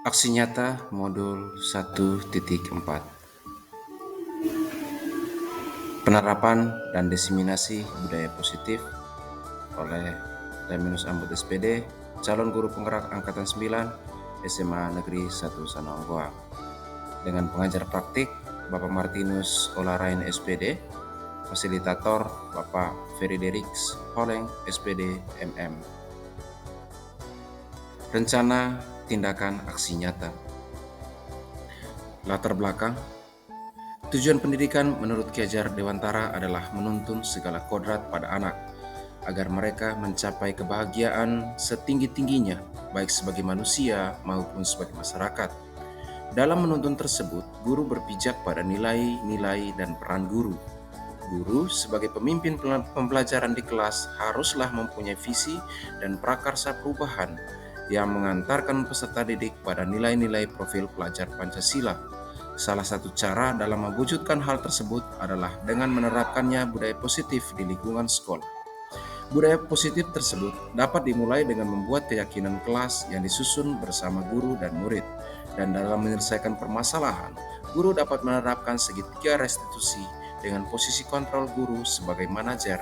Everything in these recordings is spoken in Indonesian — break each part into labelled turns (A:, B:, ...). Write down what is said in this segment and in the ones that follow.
A: Aksi nyata modul 1.4 Penerapan dan diseminasi budaya positif oleh Leminus Ambut SPD, calon guru penggerak Angkatan 9 SMA Negeri 1 Sanonggoang. Dengan pengajar praktik Bapak Martinus Olarain SPD, fasilitator Bapak Frederiks Holeng SPD MM. Rencana tindakan aksi nyata. Latar belakang. Tujuan pendidikan menurut Ki Hajar Dewantara adalah menuntun segala kodrat pada anak agar mereka mencapai kebahagiaan setinggi-tingginya baik sebagai manusia maupun sebagai masyarakat. Dalam menuntun tersebut, guru berpijak pada nilai-nilai dan peran guru. Guru sebagai pemimpin pembelajaran di kelas haruslah mempunyai visi dan prakarsa perubahan yang mengantarkan peserta didik pada nilai-nilai profil pelajar Pancasila. Salah satu cara dalam mewujudkan hal tersebut adalah dengan menerapkannya budaya positif di lingkungan sekolah. Budaya positif tersebut dapat dimulai dengan membuat keyakinan kelas yang disusun bersama guru dan murid. Dan dalam menyelesaikan permasalahan, guru dapat menerapkan segitiga restitusi dengan posisi kontrol guru sebagai manajer,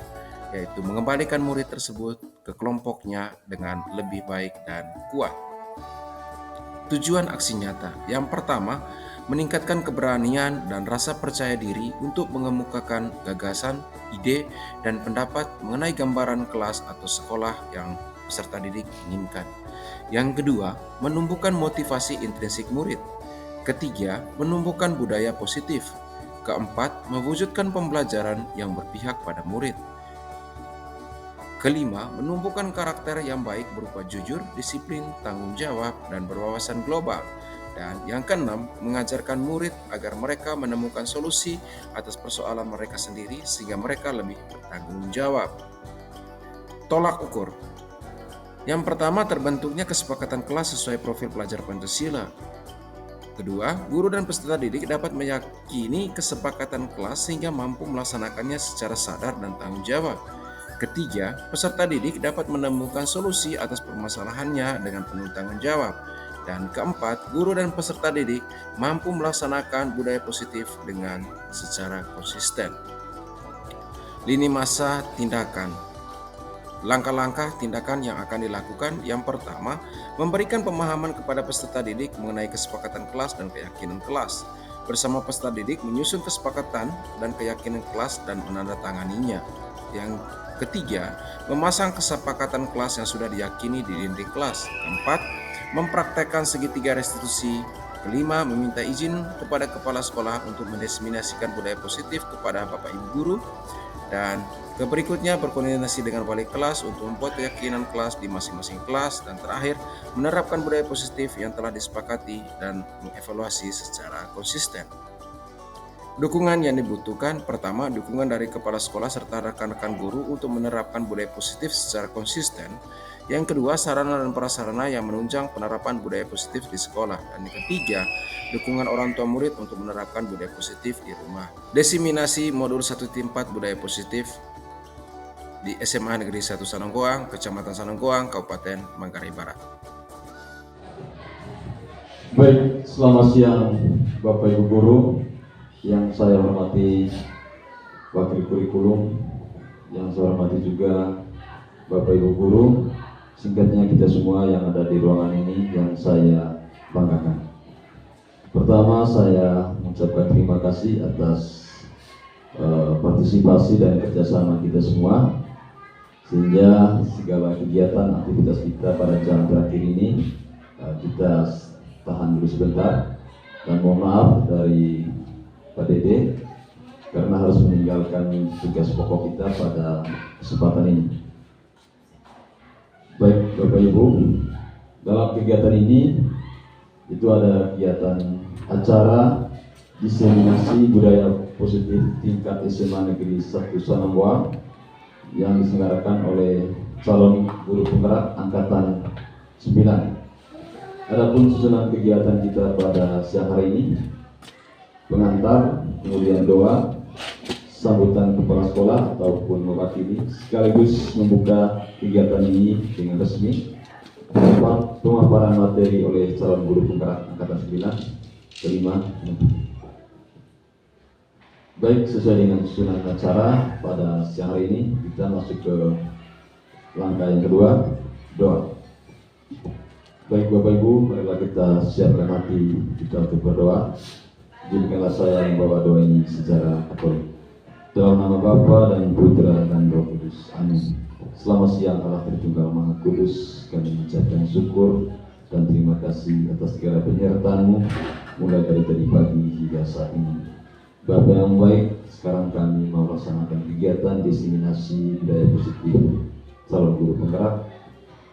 A: yaitu mengembalikan murid tersebut ke kelompoknya dengan lebih baik dan kuat. Tujuan aksi nyata. Yang pertama, meningkatkan keberanian dan rasa percaya diri untuk mengemukakan gagasan, ide, dan pendapat mengenai gambaran kelas atau sekolah yang peserta didik inginkan. Yang kedua, menumbuhkan motivasi intrinsik murid. Ketiga, menumbuhkan budaya positif. Keempat, mewujudkan pembelajaran yang berpihak pada murid. Kelima, menumbuhkan karakter yang baik berupa jujur, disiplin, tanggung jawab, dan berwawasan global. Dan yang keenam, mengajarkan murid agar mereka menemukan solusi atas persoalan mereka sendiri sehingga mereka lebih bertanggung jawab. Tolak ukur. Yang pertama, terbentuknya kesepakatan kelas sesuai profil pelajar Pancasila. Kedua, guru dan peserta didik dapat meyakini kesepakatan kelas sehingga mampu melaksanakannya secara sadar dan tanggung jawab. Ketiga, peserta didik dapat menemukan solusi atas permasalahannya dengan penuh tanggung jawab. Dan keempat, guru dan peserta didik mampu melaksanakan budaya positif dengan secara konsisten. Lini masa tindakan. Langkah-langkah tindakan yang akan dilakukan. Yang pertama, memberikan pemahaman kepada peserta didik mengenai kesepakatan kelas dan keyakinan kelas. Bersama peserta didik menyusun kesepakatan dan keyakinan kelas dan menandatanganinya. Yang ketiga, memasang kesepakatan kelas yang sudah diyakini di dinding kelas. Keempat, mempraktekkan segitiga restitusi. Kelima, meminta izin kepada kepala sekolah untuk mendiseminasikan budaya positif kepada Bapak Ibu guru. Dan berikutnya, berkoordinasi dengan wali kelas untuk membuat keyakinan kelas di masing-masing kelas. Dan terakhir, menerapkan budaya positif yang telah disepakati dan mengevaluasi secara konsisten. Dukungan yang dibutuhkan. Pertama, dukungan dari kepala sekolah serta rekan-rekan guru untuk menerapkan budaya positif secara konsisten. Yang kedua, sarana dan prasarana yang menunjang penerapan budaya positif di sekolah. Dan yang ketiga, dukungan orang tua murid untuk menerapkan budaya positif di rumah. Diseminasi modul 1.4 budaya positif di SMA Negeri 1 Sanonggoang, Kecamatan Sanonggoang, Kabupaten Manggarai Barat.
B: Baik, selamat siang Bapak Ibu Guru yang saya hormati, Wakil Kurikulum yang saya hormati juga Bapak Ibu Guru, singkatnya kita semua yang ada di ruangan ini yang saya banggakan. Pertama, saya mengucapkan terima kasih atas partisipasi dan kerjasama kita semua, sehingga segala kegiatan aktivitas kita pada jam terakhir ini kita tahan dulu sebentar, dan mohon maaf dari Pak Dede karena harus meninggalkan tugas pokok kita pada kesempatan ini. Baik Bapak Ibu, dalam kegiatan ini itu ada kegiatan acara diseminasi budaya positif tingkat SMA Negeri 1 Sanonggoang yang diselenggarakan oleh calon guru penggerak Angkatan 9. Adapun susunan kegiatan kita pada siang hari ini, pengantar, kemudian doa, sambutan kepala sekolah ataupun mewakili, sekaligus membuka kegiatan ini dengan resmi. pemaparan materi oleh calon guru penggerak angkatan 9. Kelima, baik, sesuai dengan susunan acara pada siang hari ini, kita masuk ke langkah yang kedua, doa. Baik Bapak Ibu, marilah kita siapkan hati kita untuk berdoa. Izinkanlah saya membawa doa ini secara katolik. Dalam nama Bapa dan Putra dan Roh Kudus. Amin. Selamat siang Allah Tritunggal Maha Kudus. Kami mengucapkan syukur dan terima kasih atas segala penyertaan-Mu mulai dari tadi pagi hingga saat ini. Bapa yang baik, sekarang kami mau laksanakan kegiatan diseminasi budaya positif calon guru penggerak.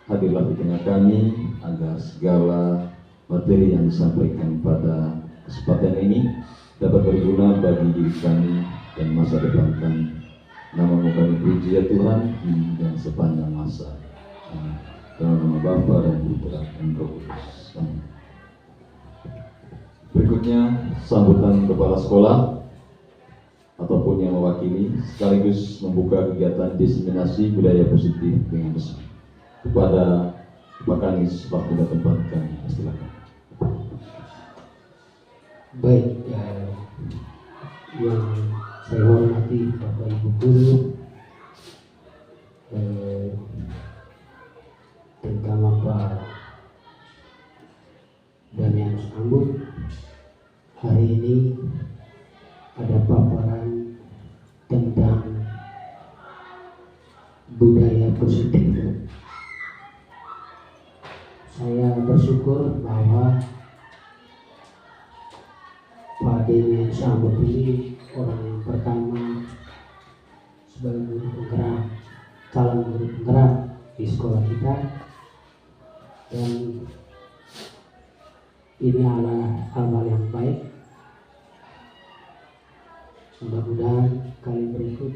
B: Hadirlah di tengah kami agar segala materi yang disampaikan pada kesempatan ini dapat berguna bagi diri kami dan masa depan kami. Nama-Mu kami puji ya Tuhan, ini dan sepanjang masa. Amin. Dalam nama Bapa dan Putra dan Roh Kudus. Amin. Berikutnya sambutan kepala sekolah ataupun yang mewakili sekaligus membuka kegiatan diseminasi budaya positif dengan resmi. Kepada Pak Kanis, waktu dan tempat kami silakan.
C: Baik, yang saya hormati Bapak Ibu guru, terutama Pak Daniel Ambut. Hari ini ada paparan tentang budaya positif. Saya bersyukur bahwa Pak Daniel Ambut ini orang yang pertama sebagai guru penggerak, calon guru penggerak di sekolah kita, dan ini adalah hal yang baik. Mudah-mudahan kali berikut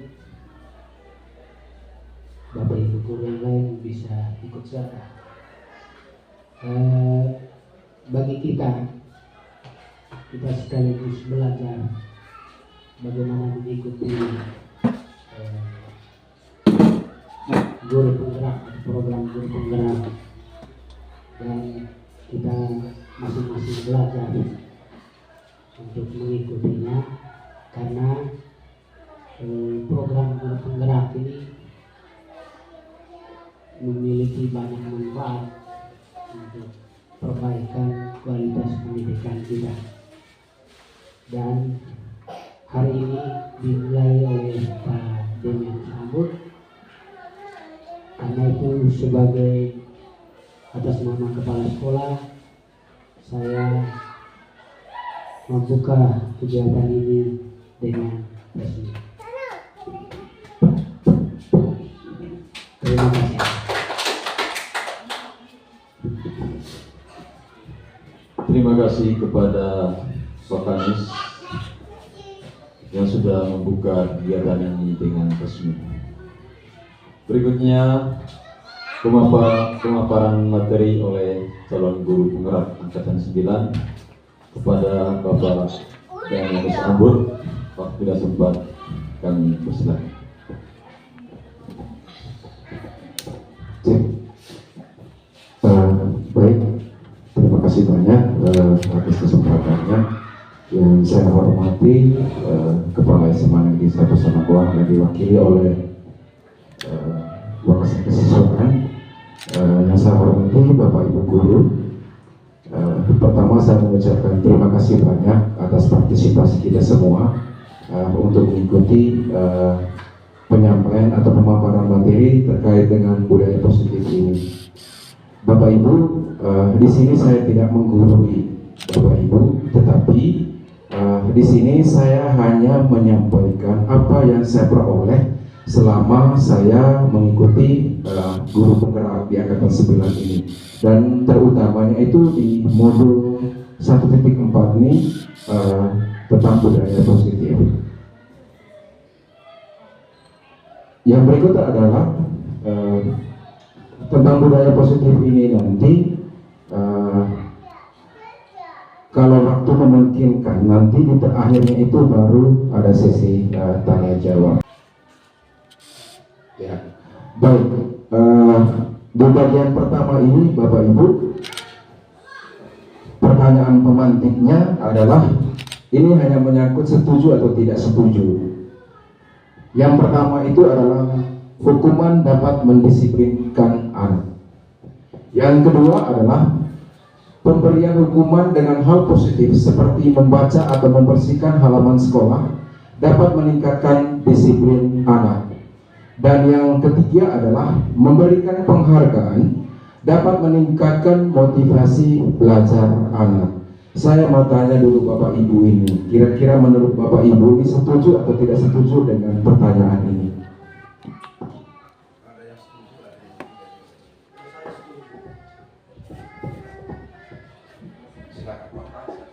C: Bapak Ibu guru yang lain bisa ikut serta. Bagi kita sekaligus belajar bagaimana mengikuti guru penggerak, program guru penggerak, dan kita masing-masing belajar untuk mengikutinya, karena program guru penggerak ini memiliki banyak manfaat untuk perbaikan kualitas pendidikan kita. Dan hari ini dimulai oleh Pak Daniel Ambut. Karena itu sebagai atas nama kepala sekolah, saya membuka kegiatan ini dengan resmi. Terima kasih.
B: Terima kasih kepada Pak Kanis yang sudah membuka kegiatan ini dengan resmi. Berikutnya pemaparan materi oleh calon guru penggerak angkatan 9 kepada Bapak Daniel Ambut. Waktu tidak sempat, kami persilakan.
D: Baik, terima kasih banyak atas kesempatannya. Yang saya hormati Kepala SMA Negeri 1 Sanagoang yang diwakili oleh Wakasek Kesiswaan. Yang saya hormati Bapak Ibu guru. Pertama saya mengucapkan terima kasih banyak atas partisipasi kita semua untuk mengikuti penyampaian atau pemaparan materi terkait dengan budaya positif ini. Bapak Ibu, di sini saya tidak menggurui Bapak Ibu, tetapi di sini saya hanya menyampaikan apa yang saya peroleh selama saya mengikuti guru penggerak di angkatan 9 ini, dan terutamanya itu di modul 1.4 ini tentang budaya positif. Yang berikut adalah tentang budaya positif ini nanti kalau waktu memungkinkan nanti di terakhirnya itu baru ada sesi tanya jawab. Ya, baik. Di bagian pertama ini Bapak Ibu, pertanyaan pemantiknya adalah ini hanya menyangkut setuju atau tidak setuju. Yang pertama itu adalah hukuman dapat mendisiplinkan anak. Yang kedua adalah pemberian hukuman dengan hal positif seperti membaca atau membersihkan halaman sekolah dapat meningkatkan disiplin anak. Dan yang ketiga adalah memberikan penghargaan dapat meningkatkan motivasi belajar anak. Saya mau tanya dulu Bapak Ibu ini, kira-kira menurut Bapak Ibu ini setuju atau tidak setuju dengan pertanyaan ini?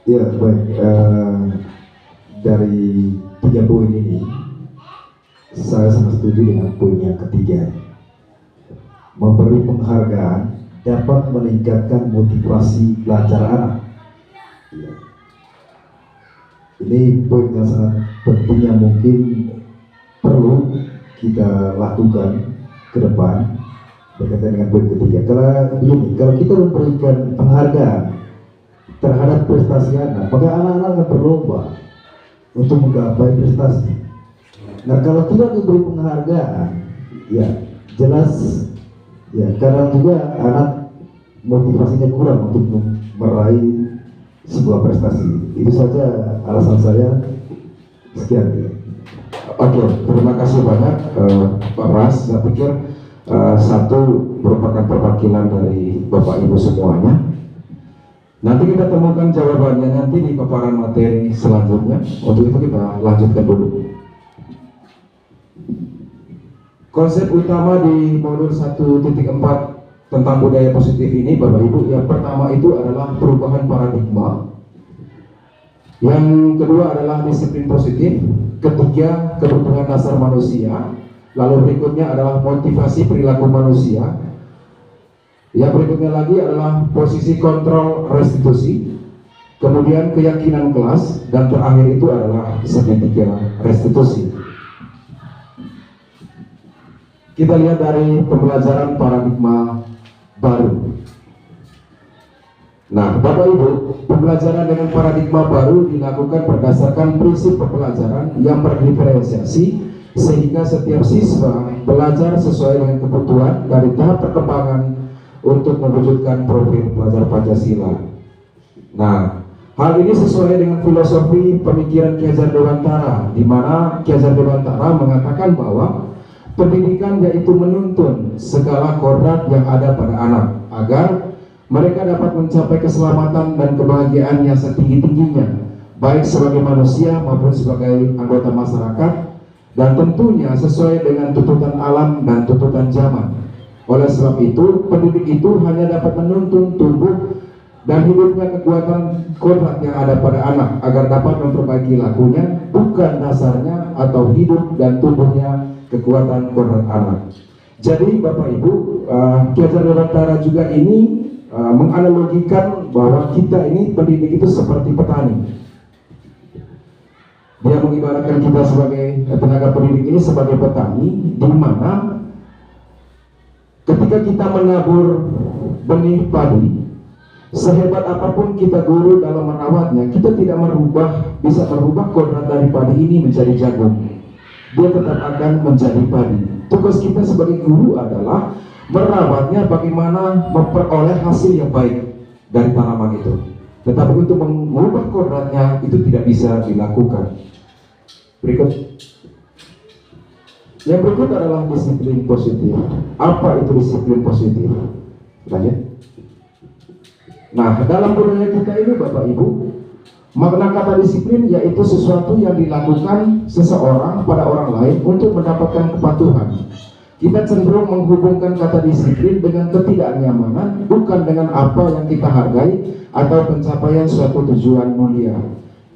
E: Ya, baik. Dari 3 poin ini, saya sangat setuju dengan poin yang ketiga. Memberi penghargaan dapat meningkatkan motivasi belajar anak. Ya. Ini poin yang sangat penting yang mungkin perlu kita lakukan ke depan berkaitan dengan poin ketiga. Kalau kita memberikan penghargaan terhadap prestasi anak, maka anak-anak akan berlomba untuk menggapai prestasi. Nah, kalau tidak diberi penghargaan, ya jelas, ya kadang juga anak motivasinya kurang untuk meraih sebuah prestasi. Itu saja alasan saya. Sekian.
D: Oke, terima kasih banyak Pak Ras. Saya pikir satu merupakan perwakilan dari Bapak Ibu semuanya. Nanti kita temukan jawabannya nanti di paparan materi selanjutnya. Untuk itu kita lanjutkan dulu. Konsep utama di modul 1.4 tentang budaya positif ini Bapak Ibu, yang pertama itu adalah perubahan paradigma. Yang kedua adalah disiplin positif. Ketiga, kebutuhan dasar manusia. Lalu berikutnya adalah motivasi perilaku manusia. Yang berikutnya lagi adalah posisi kontrol restitusi, kemudian keyakinan kelas, dan terakhir itu adalah segitiga restitusi. Kita lihat dari pembelajaran paradigma baru. Nah, Bapak Ibu, pembelajaran dengan paradigma baru dilakukan berdasarkan prinsip pembelajaran yang berdiferensiasi, sehingga setiap siswa belajar sesuai dengan kebutuhan dari tahap perkembangan untuk mewujudkan profil pelajar Pancasila. Nah, hal ini sesuai dengan filosofi pemikiran Ki Hajar Dewantara, di mana Ki Hajar Dewantara mengatakan bahwa pendidikan yaitu menuntun segala kodrat yang ada pada anak agar mereka dapat mencapai keselamatan dan kebahagiaan yang setinggi-tingginya, baik sebagai manusia maupun sebagai anggota masyarakat, dan tentunya sesuai dengan tuntutan alam dan tuntutan zaman. Oleh sebab itu, pendidik itu hanya dapat menuntun tumbuh dan hidupnya kekuatan kodrat yang ada pada anak agar dapat memperbaiki lakunya, bukan dasarnya atau hidup dan tumbuhnya kekuatan kodrat anak. Jadi Bapak Ibu, Ki Hajar Dewantara juga ini menganalogikan bahwa kita ini pendidik itu seperti petani. Dia mengibaratkan kita sebagai tenaga pendidik ini sebagai petani, di mana ketika kita menabur benih padi, sehebat apapun kita guru dalam merawatnya, kita tidak bisa merubah kodrat dari padi ini menjadi jagung. Dia tetap akan menjadi padi. Tugas kita sebagai guru adalah merawatnya, bagaimana memperoleh hasil yang baik dari tanaman itu. Tetapi untuk mengubah kodratnya itu tidak bisa dilakukan. Berikut. Yang berikut adalah disiplin positif. Apa itu disiplin positif? Lanjut. Nah, dalam budaya kita ini Bapak Ibu, makna kata disiplin yaitu sesuatu yang dilakukan seseorang pada orang lain untuk mendapatkan kepatuhan. Kita cenderung menghubungkan kata disiplin dengan ketidaknyamanan, bukan dengan apa yang kita hargai atau pencapaian suatu tujuan mulia.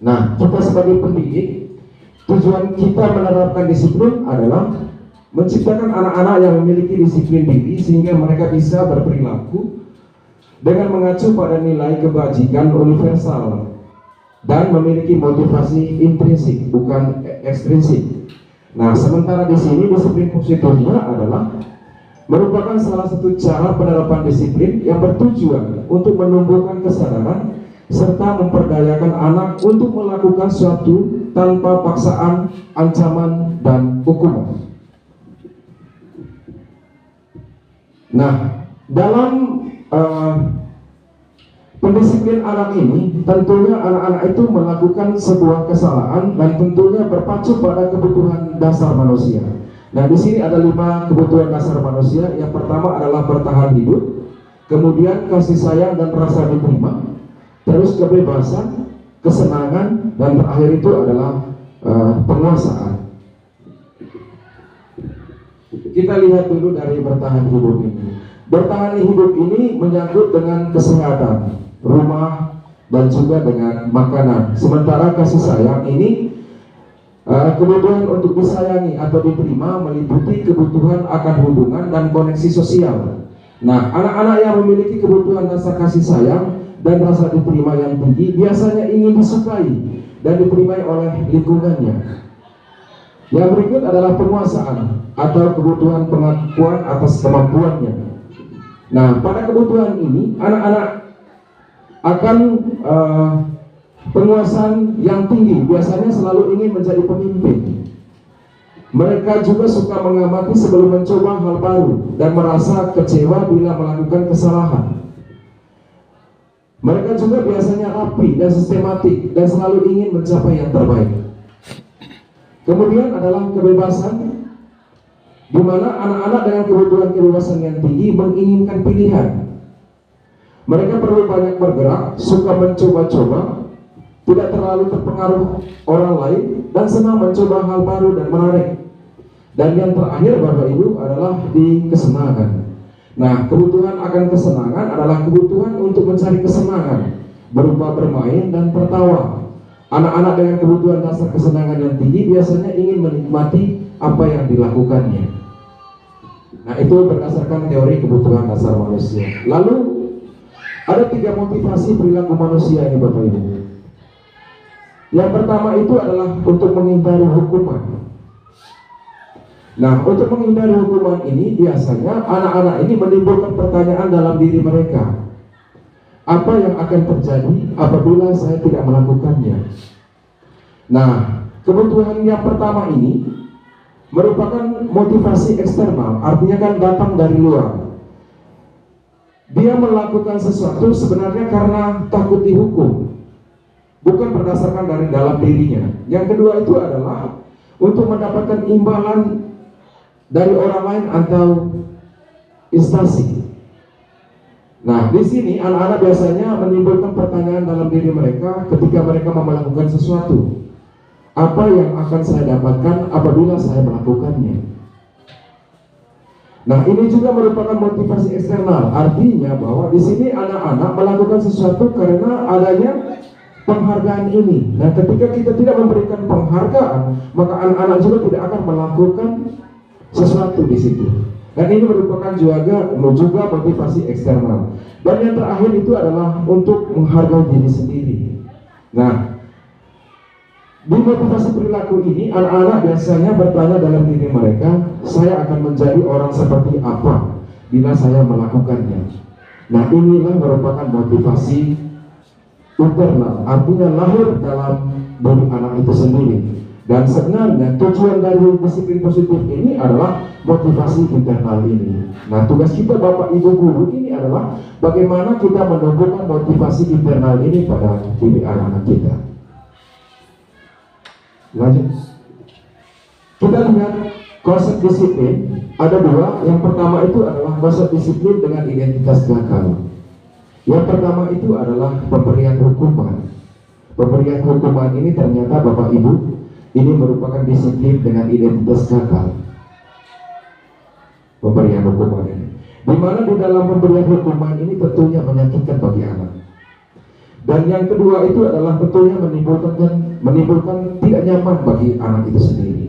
D: Nah, kita sebagai pendidik, tujuan kita menerapkan disiplin adalah menciptakan anak-anak yang memiliki disiplin diri sehingga mereka bisa berperilaku dengan mengacu pada nilai kebajikan universal dan memiliki motivasi intrinsik bukan ekstrinsik. Nah, sementara di sini disiplin positifnya adalah merupakan salah satu cara penerapan disiplin yang bertujuan untuk menumbuhkan kesadaran serta memperdayakan anak untuk melakukan sesuatu tanpa paksaan, ancaman, dan hukuman. Nah, dalam pendisiplin anak ini, tentunya anak-anak itu melakukan sebuah kesalahan dan tentunya berpacu pada kebutuhan dasar manusia. Nah, di sini ada 5 kebutuhan dasar manusia. Yang pertama adalah bertahan hidup, kemudian kasih sayang dan rasa diterima, terus kebebasan, kesenangan, dan terakhir itu adalah penguasaan. Kita lihat dulu dari bertahan hidup ini. Bertahan hidup ini menyangkut dengan kesehatan, rumah, dan juga dengan makanan. Sementara kasih sayang ini kebutuhan untuk disayangi atau diterima meliputi kebutuhan akan hubungan dan koneksi sosial. Nah, anak-anak yang memiliki kebutuhan dasar kasih sayang dan rasa diterima yang tinggi biasanya ingin disukai dan diterima oleh lingkungannya. Yang berikut adalah penguasaan atau kebutuhan pengakuan atas kemampuannya. Nah, pada kebutuhan ini anak-anak akan penguasaan yang tinggi, biasanya selalu ingin menjadi pemimpin. Mereka juga suka mengamati sebelum mencoba hal baru dan merasa kecewa bila melakukan kesalahan. Mereka juga biasanya rapi dan sistematik dan selalu ingin mencapai yang terbaik. Kemudian adalah kebebasan, di mana anak-anak dengan kebutuhan kebebasan yang tinggi menginginkan pilihan. Mereka perlu banyak bergerak, suka mencoba-coba, tidak terlalu terpengaruh orang lain, dan senang mencoba hal baru dan menarik. Dan yang terakhir Bapak Ibu adalah di kesenangan. Nah, kebutuhan akan kesenangan adalah kebutuhan untuk mencari kesenangan berupa bermain dan tertawa. Anak-anak dengan kebutuhan dasar kesenangan yang tinggi biasanya ingin menikmati apa yang dilakukannya. Nah, itu berdasarkan teori kebutuhan dasar manusia. Lalu ada 3 motivasi perilaku manusia ini Bapak Ibu. Yang pertama itu adalah untuk menghindari hukuman. Nah, untuk menghindari hukuman ini biasanya anak-anak ini menimbulkan pertanyaan dalam diri mereka. Apa yang akan terjadi apabila saya tidak melakukannya? Nah, kebutuhan yang pertama ini merupakan motivasi eksternal, artinya kan datang dari luar. Dia melakukan sesuatu sebenarnya karena takut dihukum, bukan berdasarkan dari dalam dirinya. Yang kedua itu adalah untuk mendapatkan imbalan dari orang lain atau instansi. Nah, di sini anak-anak biasanya menimbulkan pertanyaan dalam diri mereka ketika mereka mau melakukan sesuatu. Apa yang akan saya dapatkan apabila saya melakukannya? Nah, ini juga merupakan motivasi eksternal. Artinya bahwa di sini anak-anak melakukan sesuatu karena adanya penghargaan ini. Nah, ketika kita tidak memberikan penghargaan, maka anak-anak juga tidak akan melakukan sesuatu di situ. Dan ini merupakan juga motivasi eksternal. Dan yang terakhir itu adalah untuk menghargai diri sendiri. Nah, di motivasi perilaku ini anak-anak biasanya bertanya dalam diri mereka, saya akan menjadi orang seperti apa bila saya melakukannya. Nah, inilah merupakan motivasi internal, artinya lahir dalam diri anak itu sendiri. Dan sebenarnya tujuan dari disiplin positif ini adalah motivasi internal ini. Nah, tugas kita Bapak Ibu Guru ini adalah bagaimana kita menumbuhkan motivasi internal ini pada diri anak-anak kita. Lanjut. Kita lihat konsep disiplin ada 2. Yang pertama itu adalah konsep disiplin dengan identitas gagal. Yang pertama itu adalah pemberian hukuman. Pemberian hukuman ini ternyata Bapak Ibu ini merupakan disiplin dengan identitas gagal. Pemberian hukuman ini, di mana di dalam pemberian hukuman ini tentunya menyakitkan bagi anak. Dan yang kedua itu adalah tentunya menimbulkan tidak nyaman bagi anak itu sendiri.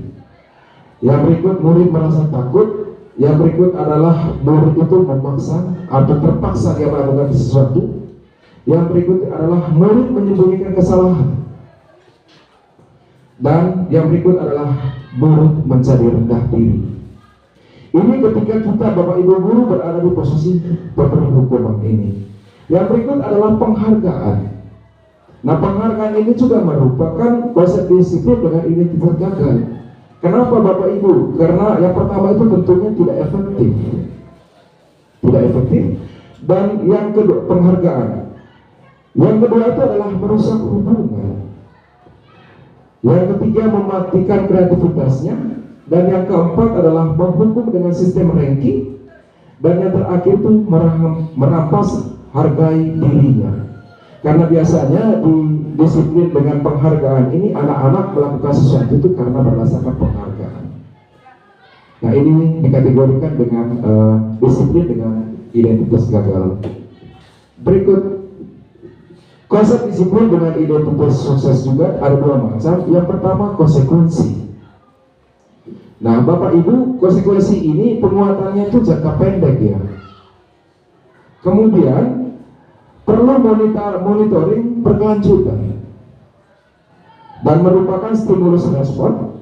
D: Yang berikut murid merasa takut. Yang berikut adalah murid itu memaksa atau terpaksa dia melakukan sesuatu. Yang berikut adalah murid menyembunyikan kesalahan. Dan yang berikut adalah murid menjadi rendah diri. Ini ketika kita Bapak Ibu guru berada di posisi pemberi hukuman ini. Yang berikut adalah penghargaan. Nah, penghargaan ini juga merupakan konsep disiplin dengan identitas gagal. Kenapa Bapak Ibu? Karena yang pertama itu tentunya tidak efektif. Tidak efektif. Dan yang kedua, penghargaan. Yang kedua itu adalah merusak hubungan. Yang ketiga, mematikan kreativitasnya. Dan yang keempat adalah menghukum dengan sistem ranking. Dan yang terakhir itu merampas hargai dirinya. Karena biasanya di disiplin dengan penghargaan ini anak-anak melakukan sesuatu itu karena berdasarkan penghargaan. Nah, ini dikategorikan dengan disiplin dengan identitas gagal. Berikut konsep disiplin dengan identitas sukses juga ada dua macam. Yang pertama konsekuensi. Nah, Bapak Ibu, konsekuensi ini penguatannya itu jangka pendek ya. Kemudian perlu monitoring berkelanjutan dan merupakan stimulus respon.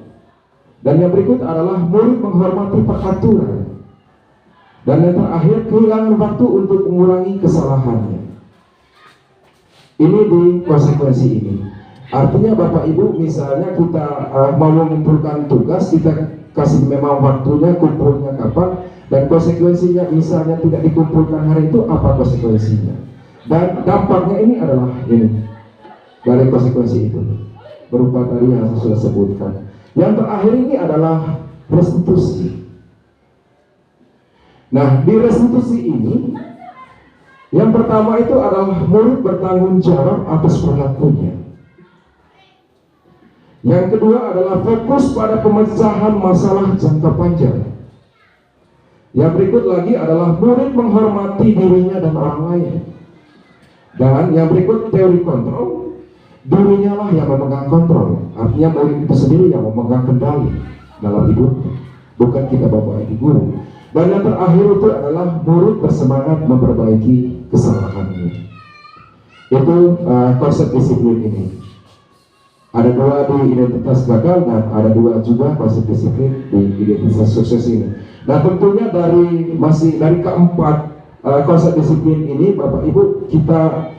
D: Dan yang berikut adalah murid menghormati peraturan. Dan yang terakhir, kehilangan waktu untuk mengurangi kesalahannya. Ini di konsekuensi ini. Artinya Bapak Ibu, misalnya kita mau mengumpulkan tugas, kita kasih memang waktunya, kumpulnya kapan, dan konsekuensinya misalnya tidak dikumpulkan hari itu, apa konsekuensinya? Dan dampaknya ini adalah ini dari konsekuensi itu berupa tadi yang saya sudah sebutkan. Yang terakhir ini adalah restitusi. Nah, di restitusi ini yang pertama itu adalah murid bertanggung jawab atas perilakunya. Yang kedua adalah fokus pada pemecahan masalah jangka panjang. Yang berikut lagi adalah murid menghormati dirinya dan orang lain. Dan yang berikut teori kontrol, dirinya lah yang memegang kontrol. Artinya murid itu sendiri yang memegang kendali dalam hidup, bukan kita Bapak Ibu guru. Dan yang terakhir itu adalah murid bersemangat memperbaiki kesalahannya. Itu konsep disiplin ini. Ada dua di identitas gagal dan ada dua juga konsep disiplin di identitas sukses ini. Nah, tentunya masih dari keempat konsep disiplin ini Bapak Ibu, kita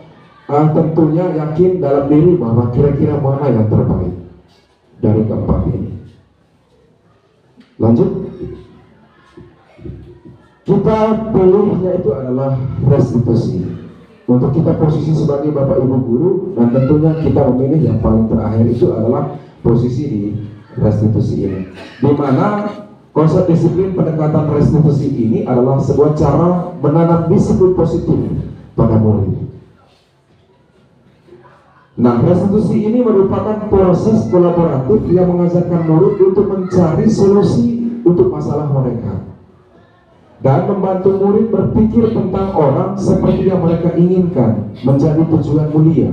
D: tentunya yakin dalam diri bahwa kira-kira mana yang terbaik dari keempat ini. Lanjut. Kita pilihnya itu adalah restitusi. Untuk kita posisi sebagai Bapak Ibu guru, dan tentunya kita memilih yang paling terakhir itu adalah posisi di restitusi ini. Di mana konsep disiplin pendekatan restitusi ini adalah sebuah cara menanam disiplin positif pada murid. Nah, restitusi ini merupakan proses kolaboratif yang mengajarkan murid untuk mencari solusi untuk masalah mereka dan membantu murid berpikir tentang orang seperti yang mereka inginkan menjadi tujuan mulia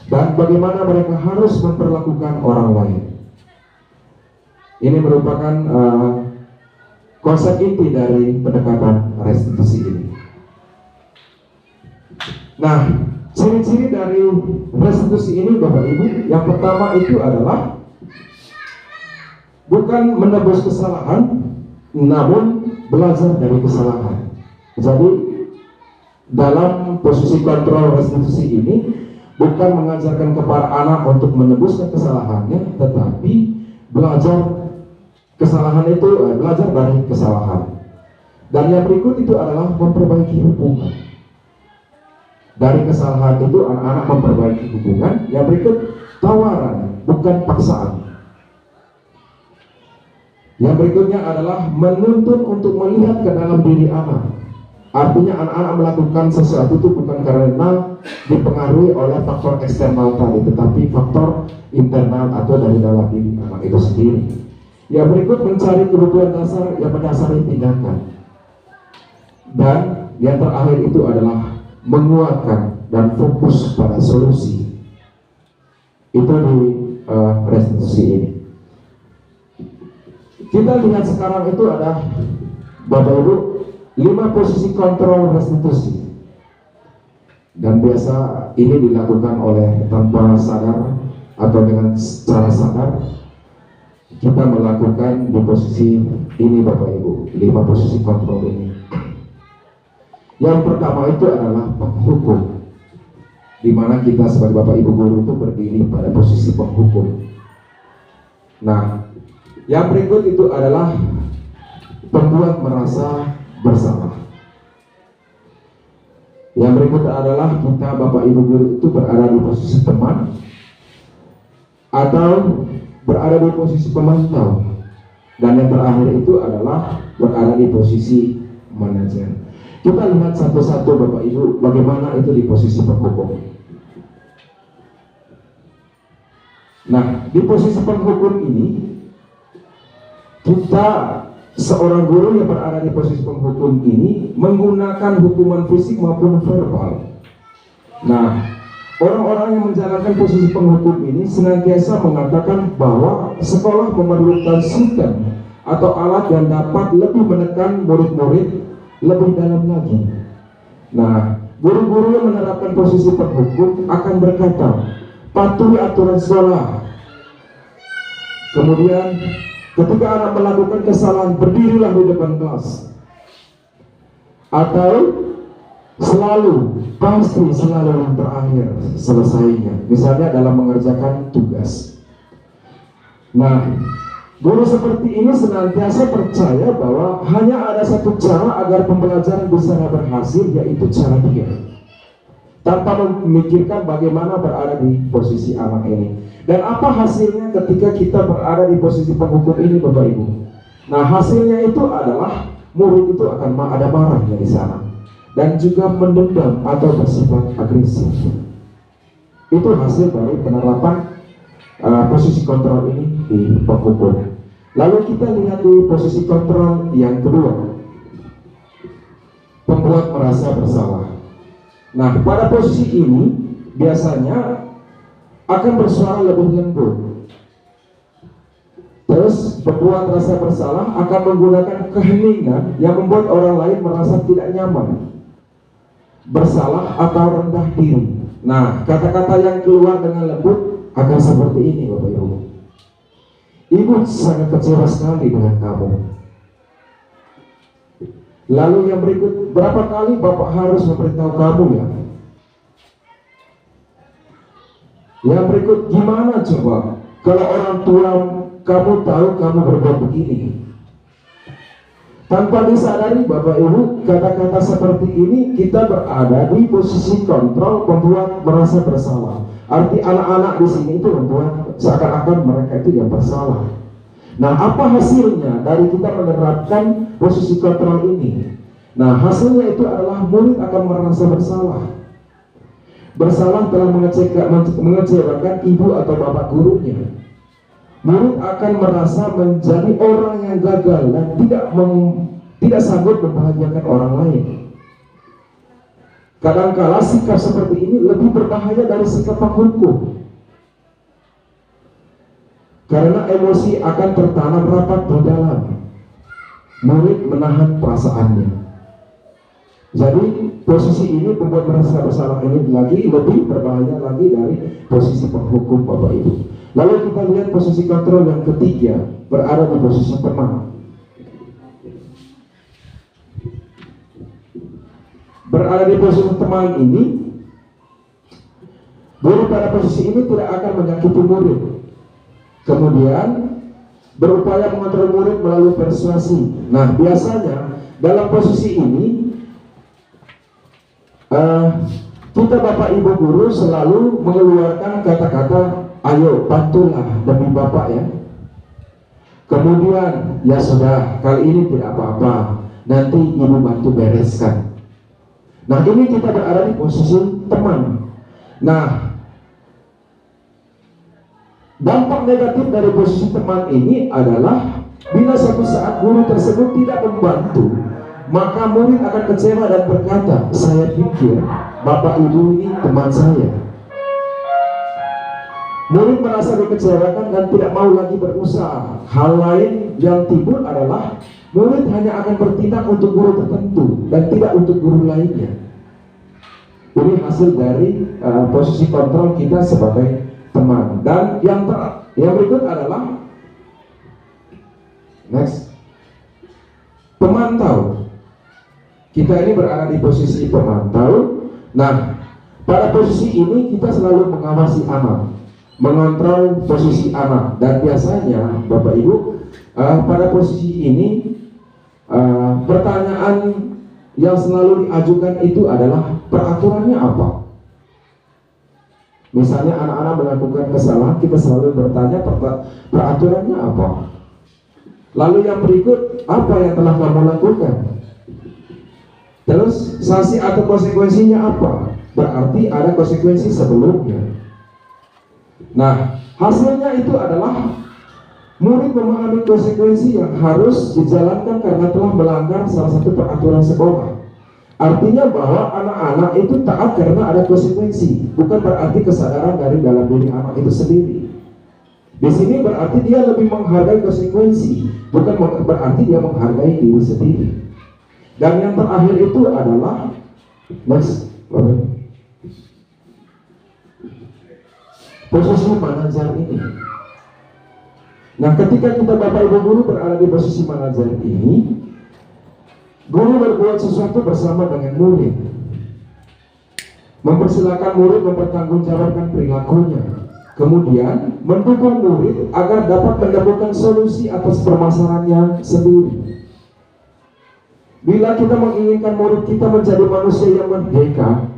D: dan bagaimana mereka harus memperlakukan orang lain. Ini merupakan konsep inti dari pendekatan restitusi ini. Nah, ciri-ciri dari restitusi ini Bapak Ibu, yang pertama itu adalah bukan menebus kesalahan, namun belajar dari kesalahan. Jadi dalam posisi kontrol restitusi ini bukan mengajarkan kepada anak untuk menebuskan kesalahannya, tetapi belajar kesalahan itu belajar dari kesalahan. Dan yang berikut itu adalah memperbaiki hubungan. Dari kesalahan itu anak-anak memperbaiki hubungan. Yang berikut tawaran, bukan paksaan. Yang berikutnya adalah menuntun untuk melihat ke dalam diri anak. Artinya anak-anak melakukan sesuatu itu bukan karena dipengaruhi oleh faktor eksternal tadi, tetapi faktor internal atau dari dalam diri anak itu sendiri. Yang berikut mencari kebutuhan dasar yang mendasari tindakan. Dan yang terakhir itu adalah menguatkan dan fokus pada solusi. Itu di restitusi ini. Kita lihat sekarang itu ada Bapak Ibu 5 posisi kontrol restitusi. Dan biasa ini dilakukan oleh tanpa sadar atau dengan secara sadar. kita melakukan di posisi ini Bapak Ibu, 5 posisi kontrol ini. Yang pertama itu adalah penghukum, di mana kita sebagai Bapak Ibu guru itu berdiri pada posisi penghukum. Nah, yang berikut itu adalah pembuat merasa bersalah. Yang berikut adalah kita Bapak Ibu guru itu berada di posisi teman atau berada di posisi pemantau, dan yang terakhir itu adalah berada di posisi manajer. Kita lihat satu-satu Bapak Ibu bagaimana itu di posisi penghukum. Nah, di posisi penghukum ini kita seorang guru yang berada di posisi penghukum ini menggunakan hukuman fisik maupun verbal. Nah, orang-orang yang menjalankan posisi penghukum ini senantiasa mengatakan bahwa sekolah memerlukan sistem atau alat yang dapat lebih menekan murid-murid lebih dalam lagi. Nah, guru-guru yang menerapkan posisi penghukum akan berkata, patuhi aturan sekolah. Kemudian, ketika anak melakukan kesalahan, berdirilah di depan kelas. Atau pasti selalu yang terakhir selesainya, misalnya dalam mengerjakan tugas. Nah, guru seperti ini senantiasa percaya bahwa hanya ada satu cara agar pembelajaran bisa berhasil, yaitu cara dia, tanpa memikirkan bagaimana berada di posisi anak ini. Dan apa hasilnya ketika kita berada di posisi penghukum ini Bapak Ibu? Nah, hasilnya itu adalah murid itu akan ada marahnya di sana, dan juga mendendam atau bersifat agresif. Itu hasil dari penerapan posisi kontrol ini di penghukum. Lalu kita lihat di posisi kontrol yang kedua, pembuat merasa bersalah. Nah, pada posisi ini biasanya akan bersuara lebih lembut. Terus pembuat rasa bersalah akan menggunakan keheningan yang membuat orang lain merasa tidak nyaman, bersalah atau rendah diri. Nah, kata-kata yang keluar dengan lembut akan seperti ini Bapak Ibu. Ibu sangat kecewa sekali dengan kamu. Lalu yang berikut, berapa kali Bapak harus memberitahu kamu ya? Yang berikut, gimana coba kalau orang tua kamu tahu kamu berbuat begini? Tanpa disadari Bapak Ibu, kata-kata seperti ini kita berada di posisi kontrol membuat merasa bersalah. Arti anak-anak di sini itu membuat seakan-akan mereka itu yang bersalah. Nah, apa hasilnya dari kita menerapkan posisi kontrol ini? Nah, hasilnya itu adalah murid akan merasa bersalah. Bersalah telah mengecewakan ibu atau bapak gurunya. Murid akan merasa menjadi orang yang gagal dan tidak sanggup membahagiakan orang lain. Kadangkala sikap seperti ini lebih berbahaya dari sikap penghukum, karena emosi akan tertanam rapat di dalam. Murid menahan perasaannya. Jadi posisi ini membuat merasa bersalah ini lagi lebih berbahaya lagi dari posisi penghukum Bapak Ibu. Lalu kita lihat posisi kontrol yang ketiga, berada di posisi teman. Berada di posisi teman ini, guru pada posisi ini tidak akan menyakiti murid. Kemudian berupaya mengontrol murid melalui persuasi. Nah, biasanya dalam posisi ini kita Bapak Ibu guru selalu mengeluarkan kata-kata, ayo bantulah demi Bapak ya. Kemudian, ya sudah, kali ini tidak apa-apa, nanti Ibu bantu bereskan. Nah, ini kita berada di posisi teman. Nah, dampak negatif dari posisi teman ini adalah bila suatu saat guru tersebut tidak membantu, maka murid akan kecewa dan berkata, saya pikir Bapak Ibu ini teman saya. Murid merasa dikecewakan dan tidak mau lagi berusaha. Hal lain yang timbul adalah murid hanya akan bertindak untuk guru tertentu dan tidak untuk guru lainnya. Ini hasil dari posisi kontrol kita sebagai teman. Dan yang berikut adalah Next. Pemantau. Kita ini berada di posisi pemantau. Nah, pada posisi ini kita selalu mengawasi anak, mengontrol posisi anak. Dan biasanya Bapak Ibu, pada posisi ini pertanyaan yang selalu diajukan itu adalah peraturannya apa. Misalnya anak-anak melakukan kesalahan, kita selalu bertanya peraturannya apa. Lalu yang berikut, apa yang telah kamu lakukan? Terus sanksi atau konsekuensinya apa? Berarti ada konsekuensi sebelumnya. Nah, hasilnya itu adalah murid memahami konsekuensi yang harus dijalankan karena telah melanggar salah satu peraturan sekolah. Artinya bahwa anak-anak itu taat karena ada konsekuensi, bukan berarti kesadaran dari dalam diri anak itu sendiri. Di sini berarti dia lebih menghargai konsekuensi, bukan berarti dia menghargai diri sendiri. Dan yang terakhir itu adalah posisi manajer ini. Nah, ketika kita Bapak Ibu guru berada di posisi manajer ini, guru berbuat sesuatu bersama dengan murid, mempersilahkan murid mempertanggungjawabkan perilakunya, kemudian mendukung murid agar dapat menemukan solusi atas permasalahannya sendiri. Bila kita menginginkan murid kita menjadi manusia yang merdeka,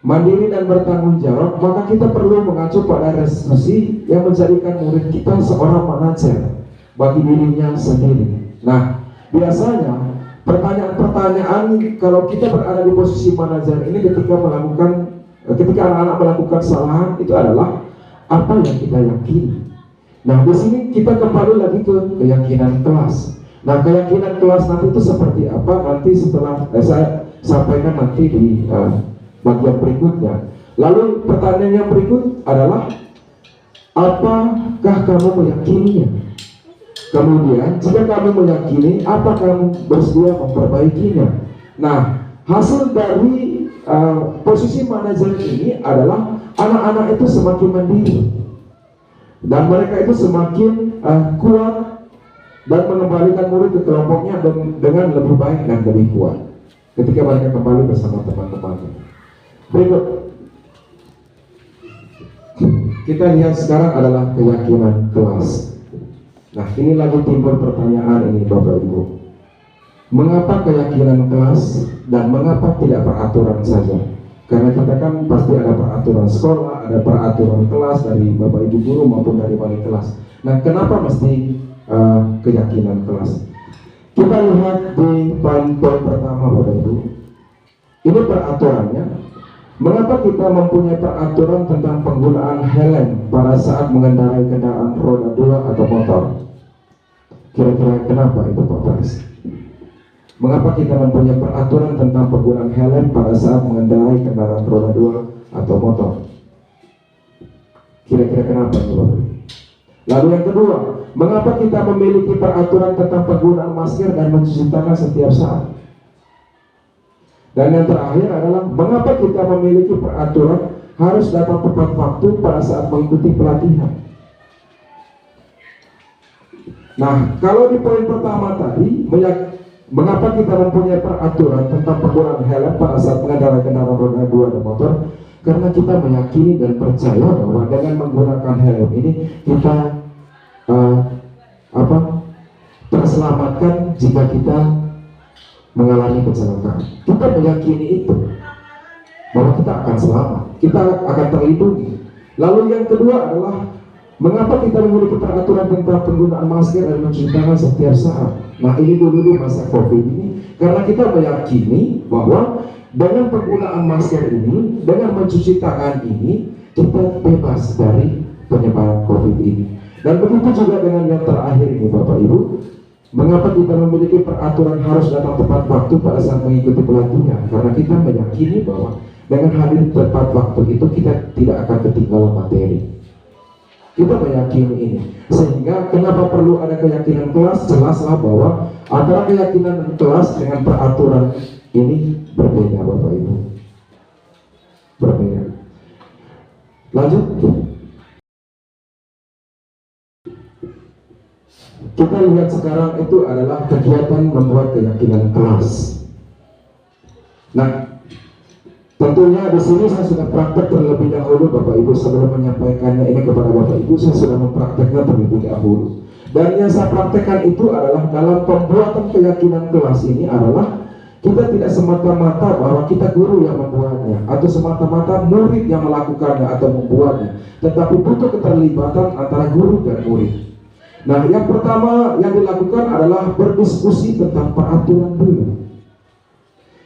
D: mandiri dan bertanggung jawab, maka kita perlu mengacu pada restitusi yang menjadikan murid kita seorang manajer bagi dirinya sendiri. Nah, biasanya pertanyaan-pertanyaan kalau kita berada di posisi manajer ini ketika anak-anak melakukan kesalahan itu adalah apa yang kita yakini. Nah, di sini kita kembali lagi ke keyakinan kelas. Nah, keyakinan kelas nanti itu seperti apa? Nanti setelah saya sampaikan nanti di bagian berikutnya. Lalu pertanyaan yang berikut adalah, apakah kamu meyakininya? Kemudian, jika kamu meyakini, apa kamu bersedia memperbaikinya? Nah, hasil dari posisi manajer ini adalah anak-anak itu semakin mandiri dan mereka itu semakin kuat dan mengembalikan murid ke kelompoknya dengan lebih baik dan lebih kuat ketika mereka kembali bersama teman-temannya. Berikut kita lihat sekarang adalah keyakinan kelas. Nah, ini lagi timbul pertanyaan ini Bapak Ibu, mengapa keyakinan kelas dan mengapa tidak peraturan saja? Karena kita kan pasti ada peraturan sekolah, ada peraturan kelas dari Bapak Ibu guru maupun dari wali kelas. Nah, kenapa mesti keyakinan kelas? Kita lihat di poin pertama Bapak Ibu. Ini peraturannya. Mengapa kita mempunyai peraturan tentang penggunaan helm pada saat mengendarai kendaraan roda 2 atau motor? Kira-kira kenapa itu Pak Faris? Mengapa kita mempunyai peraturan tentang penggunaan helm pada saat mengendarai kendaraan roda 2 atau motor? Kira-kira kenapa itu Bapak? Lalu yang kedua, mengapa kita memiliki peraturan tentang penggunaan masker dan mencuci tangan setiap saat? Dan yang terakhir adalah, mengapa kita memiliki peraturan harus datang tepat waktu pada saat mengikuti pelatihan? Nah, kalau di poin pertama tadi, mengapa kita mempunyai peraturan tentang penggunaan helm pada saat mengendarai kendaraan roda 2 dan motor? Karena kita meyakini dan percaya bahwa dengan menggunakan helm ini kita terselamatkan jika kita mengalami kecelakaan. Kita meyakini itu bahwa kita akan selamat, kita akan terlindungi. Lalu yang kedua adalah, mengapa kita memiliki peraturan tentang penggunaan masker dan mencuci tangan setiap saat? Nah, ini dulu di masa COVID ini, karena kita meyakini bahwa dengan penggunaan masker ini, dengan mencuci tangan ini, kita bebas dari penyebaran COVID ini. Dan begitu juga dengan yang terakhir ini Bapak Ibu, mengapa kita memiliki peraturan harus datang tepat waktu pada saat mengikuti pelatihan? Karena kita meyakini bahwa dengan hadir tepat waktu itu kita tidak akan ketinggalan materi. Kita meyakini ini, sehingga kenapa perlu ada keyakinan kelas? Jelaslah bahwa antara keyakinan kelas dengan peraturan ini berbeda Bapak Ibu, berbeda. Lanjut. kita lihat sekarang itu adalah kegiatan membuat keyakinan kelas. Nah, tentunya di sini saya sudah praktek terlebih dahulu Bapak Ibu. Sebelum menyampaikannya ini kepada Bapak Ibu, saya sudah memprakteknya terlebih dahulu. Dan yang saya praktekkan itu adalah dalam pembuatan keyakinan kelas ini adalah kita tidak semata-mata bahwa kita guru yang membuatnya atau semata-mata murid yang melakukannya atau membuatnya, tetapi butuh keterlibatan antara guru dan murid. Nah, yang pertama yang dilakukan adalah berdiskusi tentang peraturan dulu.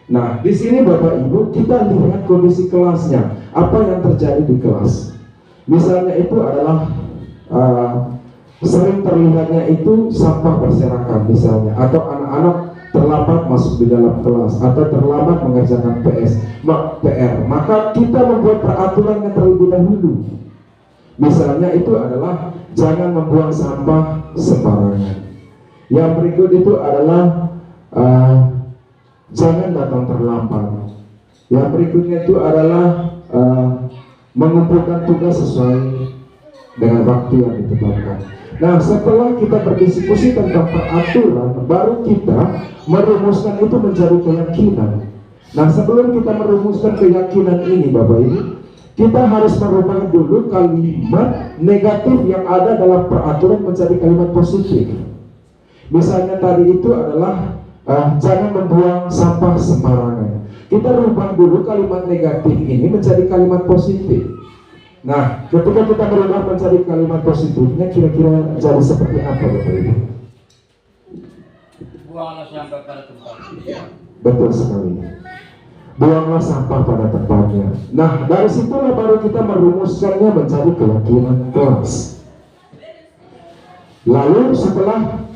D: Nah, di sini Bapak Ibu kita lihat kondisi kelasnya, apa yang terjadi di kelas. Misalnya itu adalah sering terlihatnya itu sampah berserakan misalnya, atau anak-anak terlambat masuk di dalam kelas atau terlambat mengerjakan PR. Maka kita membuat peraturan yang terlebih dahulu. Misalnya itu adalah jangan membuang sampah sembarangan. Yang berikut itu adalah jangan datang terlambat. Yang berikutnya itu adalah mengumpulkan tugas sesuai dengan waktu yang ditetapkan. Nah, setelah kita berdiskusi tentang peraturan, baru kita merumuskan itu menjadi keyakinan. Nah, sebelum kita merumuskan keyakinan ini Bapak Ibu, kita harus merubah dulu kalimat negatif yang ada dalam peraturan menjadi kalimat positif. Misalnya tadi itu adalah jangan membuang sampah sembarangan. Kita rubah dulu kalimat negatif ini menjadi kalimat positif. Nah, ketika kita merubah menjadi kalimat positifnya, kira-kira jadi seperti apa Bapak Ibu?
F: Buanglah sampah pada tempatnya.
D: Betul sekali. Buanglah sampah pada tempatnya. Nah, dari situlah baru kita merumuskannya menjadi keyakinan kelas. Lalu setelah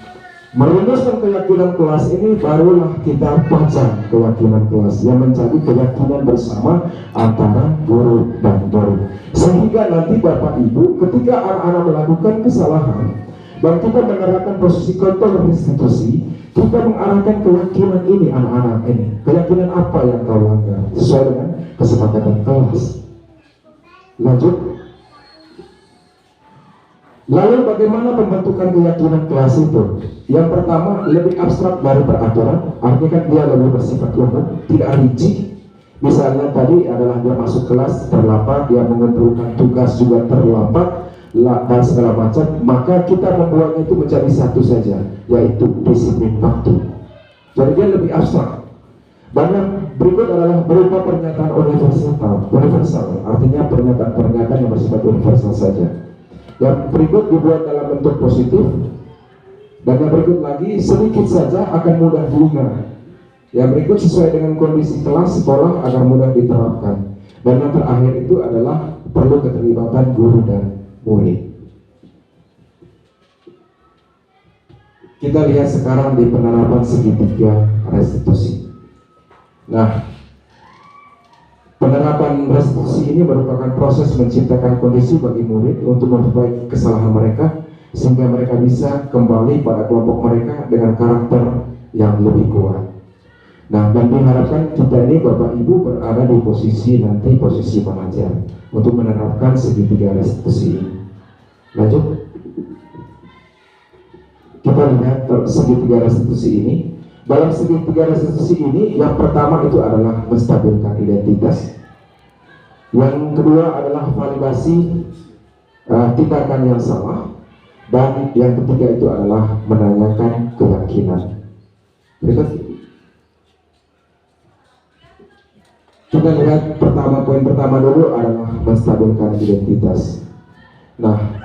D: merumuskan keyakinan kelas ini, barulah kita pajang keyakinan kelas yang menjadi keyakinan bersama antara guru dan murid. Sehingga nanti Bapak Ibu ketika anak-anak melakukan kesalahan dan kita menerapkan posisi kontrol restitusi, kita mengarahkan keyakinan ini anak-anak ini. Keyakinan apa yang kau langgar sesuai dengan kesepakatan kelas. Lanjut. Lalu bagaimana pembentukan keyakinan kelas itu? Yang pertama lebih abstrak dari peraturan, artinya kan dia lebih bersifat umum, tidak rigid. Misalnya tadi adalah dia masuk kelas terlambat, dia mengumpulkan tugas juga terlambat, dan segala macam. Maka kita membuatnya itu menjadi satu saja, yaitu disiplin waktu. Jadi dia lebih abstrak. Dan yang berikut adalah berupa pernyataan universal, artinya pernyataan yang bersifat universal saja. Yang berikut dibuat dalam bentuk positif, dan yang berikut lagi sedikit saja akan mudah diingat. Yang berikut sesuai dengan kondisi kelas sekolah agar mudah diterapkan. Dan yang terakhir itu adalah perlu keterlibatan guru dan murid. Kita lihat sekarang di penerapan segitiga restitusi. Nah, penerapan restitusi ini merupakan proses menciptakan kondisi bagi murid untuk memperbaiki kesalahan mereka sehingga mereka bisa kembali pada kelompok mereka dengan karakter yang lebih kuat. Nah, dan diharapkan kita ini Bapak Ibu berada di posisi pengajar untuk menerapkan segitiga restitusi ini. Lanjut. Kita lihat segitiga restitusi ini. Dalam segitiga restitusi ini, yang pertama itu adalah menstabilkan identitas. Yang kedua adalah validasi tindakan yang salah. Dan yang ketiga itu adalah menanyakan keyakinan. Berikut. Kita lihat poin pertama dulu adalah menstabilkan identitas. Nah,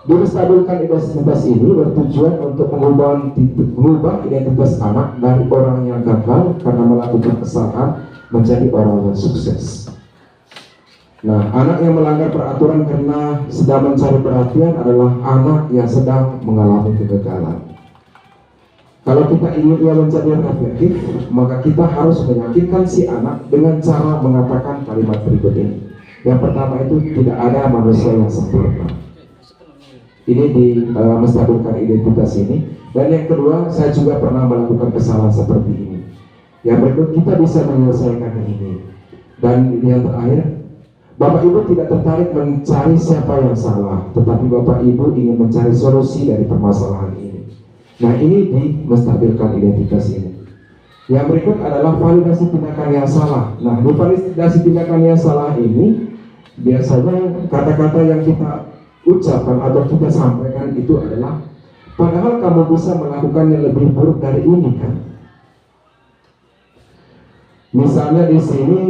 D: menstabilkan identitas ini bertujuan untuk mengubah identitas anak dari orang yang gagal karena melakukan kesalahan menjadi orang yang sukses. Nah, anak yang melanggar peraturan karena sedang mencari perhatian adalah anak yang sedang mengalami kegagalan. Kalau kita ingin ia menjadi reflektif, maka kita harus meyakinkan si anak dengan cara mengatakan kalimat berikut ini. Yang pertama itu tidak ada manusia yang sempurna. Ini di menstabilkan identitas ini. Dan yang kedua, saya juga pernah melakukan kesalahan seperti ini. Yang berikut kita bisa menyelesaikan ini. Dan yang terakhir, Bapak Ibu tidak tertarik mencari siapa yang salah, tetapi Bapak Ibu ingin mencari solusi dari permasalahan ini. Nah, ini menstabilkan identitas ini. Yang berikut adalah validasi tindakan yang salah. Nah, di validasi tindakan yang salah ini biasanya kata-kata yang kita ucapkan atau kita sampaikan itu adalah, padahal kamu bisa melakukan yang lebih buruk dari ini kan. Misalnya di sini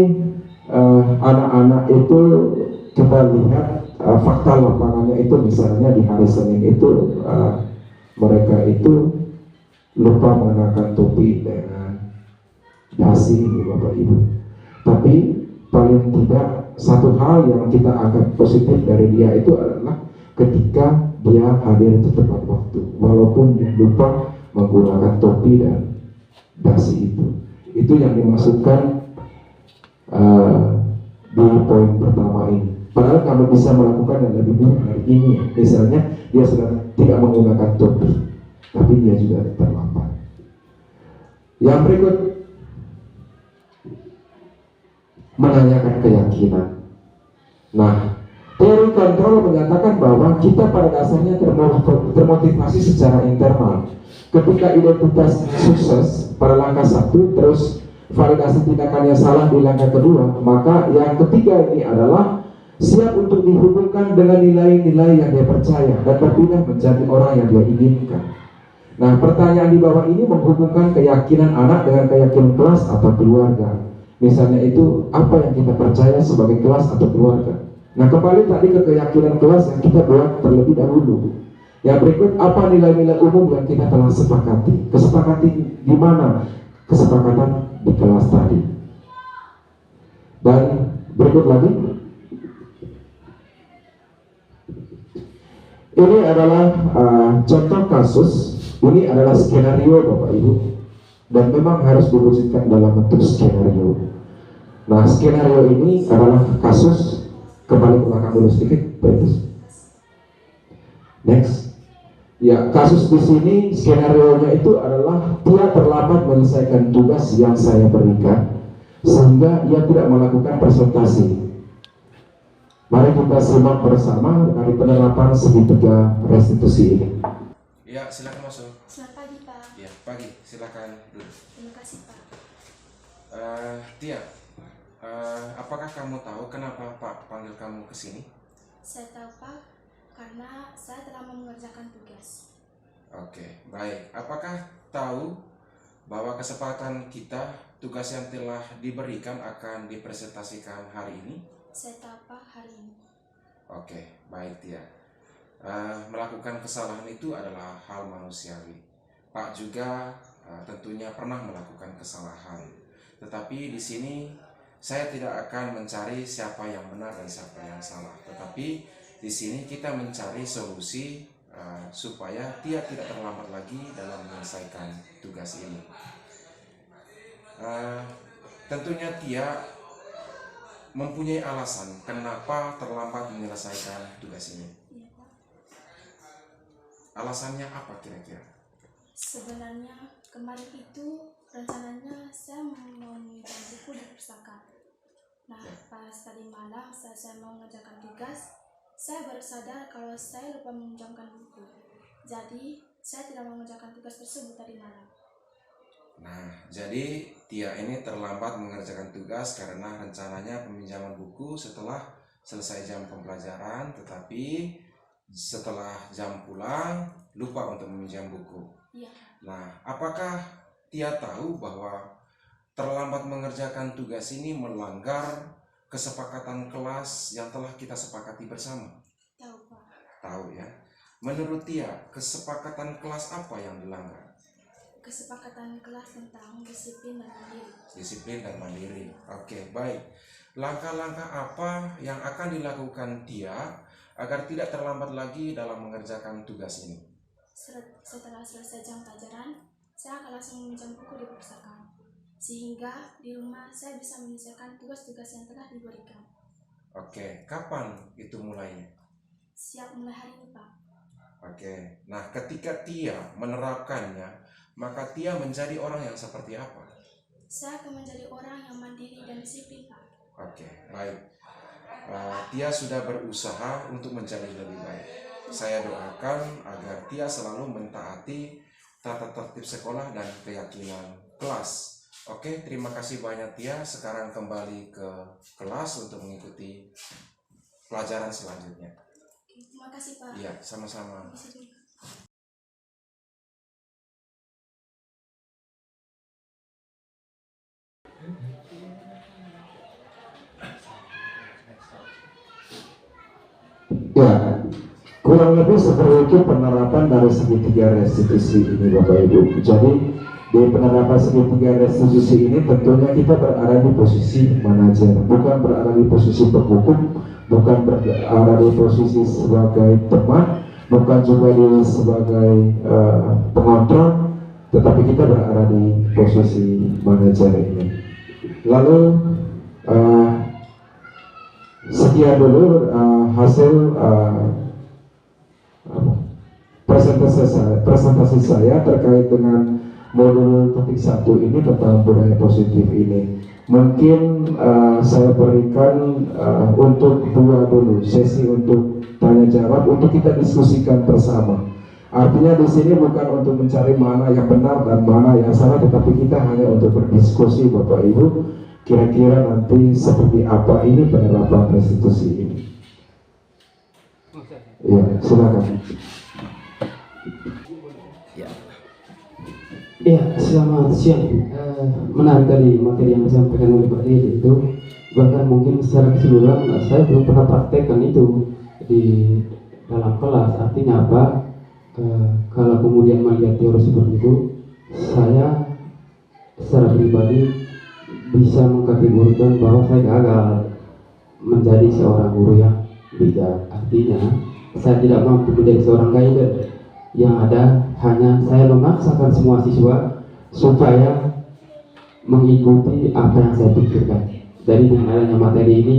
D: anak-anak itu kita lihat fakta lapangannya itu, misalnya di hari Senin itu mereka itu lupa mengenakan topi dengan dasi, Bapak Ibu. Tapi paling tidak satu hal yang kita anggap positif dari dia itu adalah ketika dia hadir di tepat waktu, walaupun dia lupa menggunakan topi dan dasi itu. Itu yang dimaksudkan di poin pertama ini. Padahal kamu bisa melakukan yang lebih buruk hari ini. Misalnya dia sudah tidak menggunakan topi, tapi dia juga terlambat. Yang berikut, menanyakan keyakinan. Nah, teori kontrol menyatakan bahwa kita pada dasarnya termotivasi secara internal. Ketika identitas sukses pada langkah 1, terus validasi tindakannya salah di langkah kedua, maka yang ketiga ini adalah siap untuk dihubungkan dengan nilai-nilai yang dia percaya dan berpindah menjadi orang yang dia inginkan. Nah, pertanyaan di bawah ini menghubungkan keyakinan anak dengan keyakinan kelas atau keluarga. Misalnya itu, apa yang kita percaya sebagai kelas atau keluarga. Nah, kembali tadi ke keyakinan kelas yang kita buat terlebih dahulu. Yang berikut, apa nilai-nilai umum yang kita telah sepakati? Kesepakati di mana? Kesepakatan di kelas tadi. Dan berikut lagi, ini adalah contoh kasus. Ini adalah skenario, Bapak Ibu, dan memang harus diwujudkan dalam bentuk skenario. Nah, skenario ini adalah kasus, kembali ke belakang dulu sedikit, please. Next. Ya, kasus di sini skenario-nya itu adalah dia terlambat menyelesaikan tugas yang saya berikan, sehingga ia tidak melakukan presentasi. Mari kita simak bersama dari penerapan segitiga restitusi ini.
A: Ya, silakan masuk.
G: Selamat pagi, Pak.
A: Ya, pagi. Silakan duduk.
G: Terima kasih, Pak.
A: Tia, apakah kamu tahu kenapa Pak panggil kamu ke sini?
G: Saya tahu, Pak, karena saya telah mengerjakan tugas.
A: Oke, baik. Apakah tahu bahwa kesepakatan kita, tugas yang telah diberikan akan dipresentasikan hari ini?
G: Saya tahu, Pak, hari ini.
A: Oke, baik Tia. Melakukan kesalahan itu adalah hal manusiawi. Pak juga tentunya pernah melakukan kesalahan. Tetapi di sini saya tidak akan mencari siapa yang benar dan siapa yang salah. Tetapi di sini kita mencari solusi supaya Tia tidak terlambat lagi dalam menyelesaikan tugas ini. Tentunya Tia mempunyai alasan kenapa terlambat menyelesaikan tugas ini.
G: Iya, Pak.
A: Alasannya apa kira-kira?
G: Sebenarnya kemarin itu rencananya saya mau meminjam buku di pustaka. Nah, pas tadi malam saya mau mengerjakan tugas, saya baru sadar kalau saya lupa meminjamkan buku. Jadi, saya tidak mengerjakan tugas tersebut tadi malam.
A: Nah, jadi Tia ini terlambat mengerjakan tugas karena rencananya peminjaman buku setelah selesai jam pembelajaran, tetapi setelah jam pulang lupa untuk meminjam buku.
G: Iya.
A: Nah, apakah Tia tahu bahwa terlambat mengerjakan tugas ini melanggar kesepakatan kelas yang telah kita sepakati bersama?
G: Tahu, Pak.
A: Tahu ya. Menurut Tia, kesepakatan kelas apa yang dilanggar?
G: Kesepakatan kelas tentang disiplin dan mandiri.
A: Disiplin dan mandiri. Oke, baik. Langkah-langkah apa yang akan dilakukan Tia agar tidak terlambat lagi dalam mengerjakan tugas ini?
G: Setelah selesai jam pelajaran, saya akan langsung meminjam buku di perpustakaan, sehingga di rumah saya bisa menyelesaikan tugas-tugas yang telah diberikan.
A: Oke, kapan itu mulainya?
G: Siap mulai hari ini, Pak.
A: Oke, nah ketika Tia menerapkannya, maka Tia menjadi orang yang seperti apa?
G: Saya akan menjadi orang yang mandiri dan disiplin, Pak.
A: Oke, baik. Tia sudah berusaha untuk menjadi lebih baik. Saya doakan agar Tia selalu mentaati tata tertib sekolah dan keyakinan kelas. Oke, terima kasih banyak Tia. Sekarang kembali ke kelas untuk mengikuti pelajaran selanjutnya.
G: Terima kasih Pak.
A: Iya, sama-sama.
G: Terima kasih.
D: Ya, kurang lebih seperti itu penerapan dari segitiga restitusi ini Bapak Ibu. Jadi di penerapan segitiga restitusi ini tentunya kita berada di posisi manajer, bukan berada di posisi penghukum, bukan berada di posisi sebagai teman, bukan juga sebagai pengontrol, tetapi kita berada di posisi manajer ini. Lalu sekian dulu hasil presentasi saya terkait dengan modul topik 1 ini tentang budaya positif ini. Mungkin saya berikan untuk dulu sesi untuk tanya jawab untuk kita diskusikan bersama. Artinya di sini bukan untuk mencari mana yang benar dan mana yang salah, tetapi kita hanya untuk berdiskusi Bapak Ibu. Kira-kira nanti seperti apa ini penerapan restitusi ini. Ya, silakan.
C: Ya, selamat siang. Menarik tadi materi yang disampaikan oleh Pak Dede itu, bahkan mungkin secara keseluruhan saya belum pernah praktekkan itu di dalam kelas. Artinya apa? Kalau kemudian melihat teori seperti itu, saya secara pribadi bisa mengkategorikan bahwa saya gagal menjadi seorang guru yang bijak. Artinya saya tidak mampu menjadi seorang guide. Yang ada hanya saya memaksakan semua siswa supaya mengikuti apa yang saya pikirkan. Jadi dengan adanya materi ini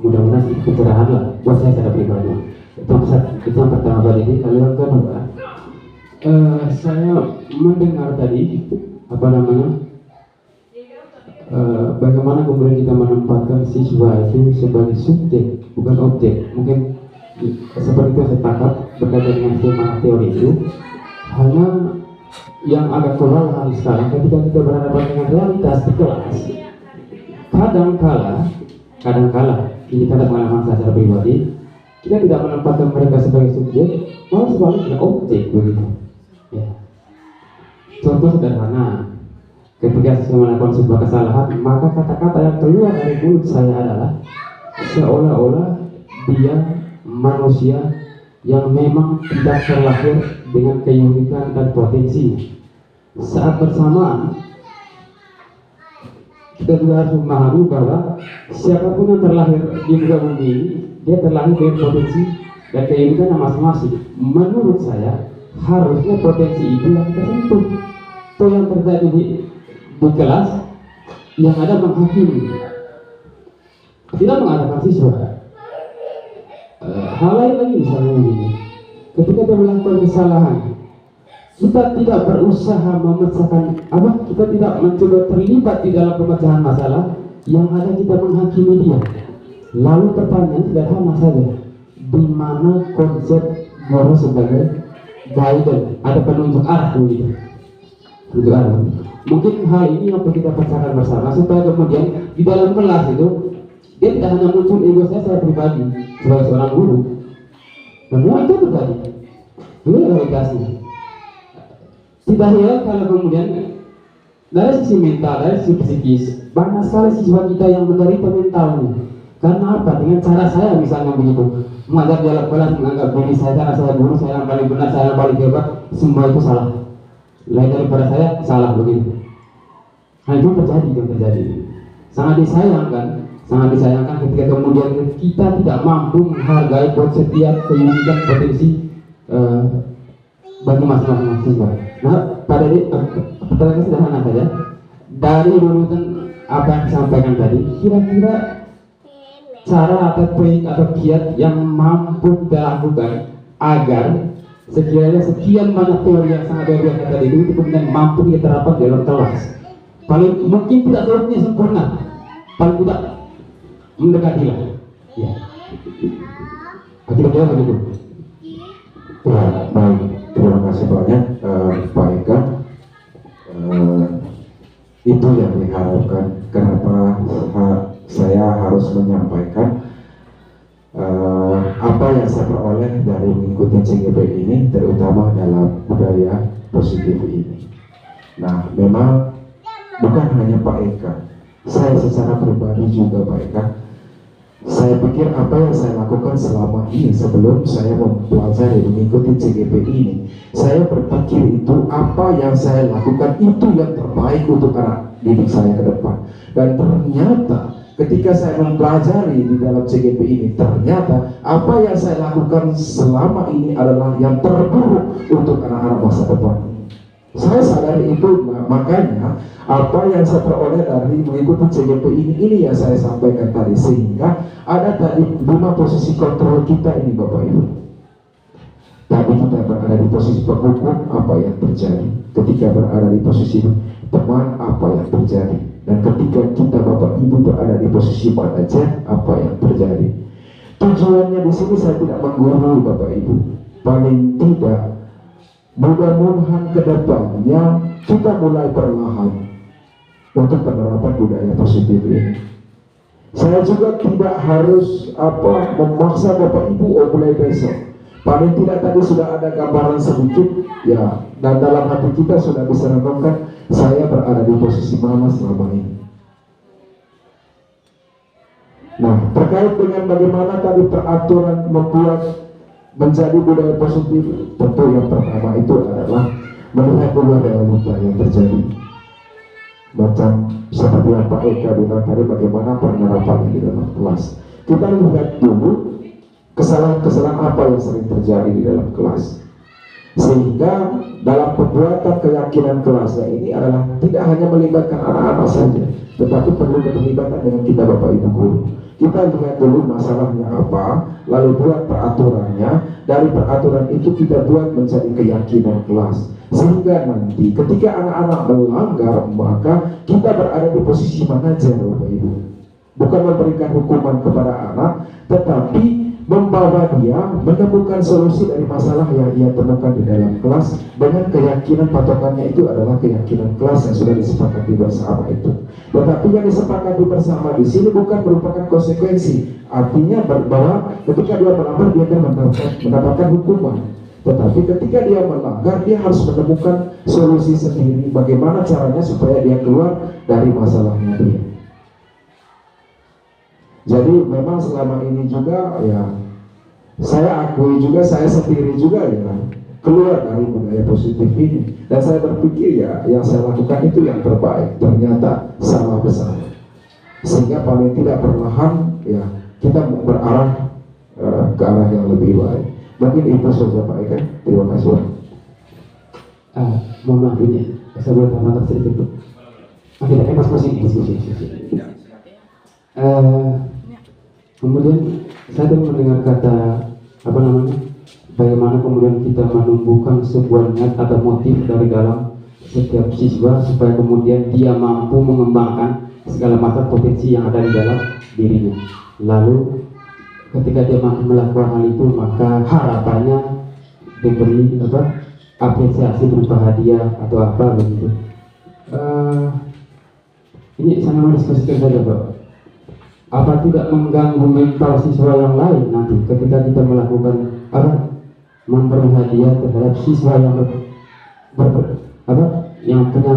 C: mudah-mudahan itu pencerahan lah buat saya secara pribadi. Itu yang pertama Pak Dede. Lalu yang kedua, saya mendengar tadi bagaimana kemudian kita menempatkan siswa itu sebagai subjek bukan objek. Mungkin seperti itu saya tangkap berkaitan dengan skema teori itu. Hanya yang agak kewalahan sekarang ketika kita berhadapan dengan realitas di kelas, kadang-kala ini kadang pengalaman saya secara pribadi, kita tidak menempatkan mereka sebagai subjek, malah sebaliknya objek begitu. Ya. Contoh sederhana, ketika saya melakukan sebuah kesalahan, maka kata-kata yang keluar dari mulut saya adalah seolah-olah dia manusia yang memang tidak terlahir dengan keunikan dan potensi. Saat bersamaan, kita juga harus memahami bahwa siapapun yang terlahir di muka bumi ini, dia terlahir dengan potensi dan keunikannya masing-masing. Menurut saya, harusnya potensi itu yang kita sentuh. Itu yang terjadi di kelas, yang ada menghakimi, tidak mengadakan siswa. Hal lain lagi misalnya begini, ketika dia melakukan kesalahan, kita tidak berusaha memecahkan kita tidak mencoba terlibat di dalam pemecahan masalah, yang ada kita menghakimi dia. Lalu pertanyaan sederhana saja, di mana konsep guru sebagai guidance, ada penunjuk arah begitu, penunjuk arah. Mungkin hal ini yang perlu kita pecahkan bersama supaya kemudian di dalam kelas itu dia tidak hanya muncul ego saya pribadi sebagai seorang guru. Semua itu terjadi. Ini realitasnya. Tidak heran kalau kemudian dari sisi mental, dari sisi psikis, banyak sekali siswa kita yang menderita mentalnya. Karena apa? Dengan cara saya misalnya begitu, mengajar di dalam kelas menganggap diri saya karena saya guru, saya yang paling benar, saya yang paling hebat, semua itu salah. Lain daripada saya salah begitu. Nah itu terjadi. Sangat disayangkan ketika kemudian kita tidak mampu menghargai buat setiap keunikan potensi bagi masing-masing siswa. Nah, pertanyaan sederhana saja. Dari runutan apa yang disampaikan tadi, kira-kira cara atau trik atau kiat yang mampu kita lakukan agar sekiranya sekian banyak teori yang sangat luar biasa tadi itu kemudian mampu diterapkan dalam kelas. Paling mungkin tidak seluruhnya sempurna, paling tidak mendekati lah. Ya. Kita jawab begitu.
D: Ya, baik. Terima kasih banyak Pak Eka. Itu yang diharapkan. Kenapa saya harus menyampaikan apa yang saya peroleh dari mengikuti CGP ini, terutama dalam budaya positif ini. Nah, memang bukan hanya Pak Eka, saya secara pribadi juga Pak Eka. Saya pikir apa yang saya lakukan selama ini sebelum saya mempelajari mengikuti CGP ini, saya berpikir itu apa yang saya lakukan itu yang terbaik untuk anak didik saya ke depan. Dan ternyata ketika saya mempelajari di dalam CGP ini, ternyata apa yang saya lakukan selama ini adalah yang terburuk untuk anak-anak masa depan. Saya sadari itu, makanya apa yang saya peroleh dari mengikuti CGP ini yang saya sampaikan tadi, sehingga ada tadi 5 posisi kontrol kita ini Bapak Ibu. Tadi kita berada di posisi penghukum, apa yang terjadi. Ketika berada di posisi teman, apa yang terjadi. Dan ketika kita Bapak Ibu berada di posisi manajer, apa yang terjadi. Tujuannya di sini saya tidak menggurui Bapak Ibu. Paling tidak, mudah-mudahan ke depannya kita mulai perlahan untuk penerapan budaya positif ini. Saya juga tidak harus memaksa Bapak Ibu mulai besok. Paling tidak tadi sudah ada gambaran sedikit ya, dan dalam hati kita sudah bisa renungkan saya berada di posisi mana selama ini. Nah, terkait dengan bagaimana tadi peraturan membuat menjadi budaya positif, tentu yang pertama itu adalah melihat dulu realita yang terjadi. Macam seperti yang Pak Eka bilang tadi, bagaimana penerapannya di dalam kelas. Kita lihat dulu kesalahan-kesalahan apa yang sering terjadi di dalam kelas, sehingga dalam pembuatan keyakinan kelasnya ini adalah tidak hanya melibatkan anak-anak saja, tetapi perlu keterlibatan dengan kita Bapak Ibu guru. Kita lihat dulu masalahnya apa, lalu buat peraturannya. Dari peraturan itu kita buat menjadi keyakinan kelas, sehingga nanti ketika anak-anak melanggar, maka kita berada di posisi manajer Bapak Ibu. Bukan memberikan hukuman kepada anak, tetapi membawa dia menemukan solusi dari masalah yang ia temukan di dalam kelas dengan keyakinan patokannya itu adalah keyakinan kelas yang sudah disepakati bersama itu. Tetapi yang disepakati bersama di sini bukan merupakan konsekuensi, artinya bahwa ketika dia melanggar dia akan mendapatkan hukuman. Tetapi ketika dia melanggar, dia harus menemukan solusi sendiri, bagaimana caranya supaya dia keluar dari masalahnya dia. Jadi memang selama ini juga ya, saya akui juga, saya sendiri juga ya keluar dari budaya positif ini. Dan saya berpikir ya, yang saya lakukan itu yang terbaik. Ternyata salah besar. Sehingga paling tidak perlahan ya kita berarah ke arah yang lebih baik. Mungkin itu saja Pak Eka. Terima kasih.
C: Mohon maaf ini, saya boleh tambahkan sedikit Bu. Kita masing-masing diskusi. Kemudian saya mendengar kata bagaimana kemudian kita menumbuhkan sebuah niat atau motif dari dalam setiap siswa supaya kemudian dia mampu mengembangkan segala macam potensi yang ada di dalam dirinya. Lalu ketika dia mampu melakukan hal itu, maka harapannya diberi apresiasi berupa hadiah atau apa begitu. Ini saya mau diskusikan saja Pak. Apa tidak mengganggu mental siswa yang lain nanti ketika kita melakukan memberi hadiah terhadap siswa yang yang punya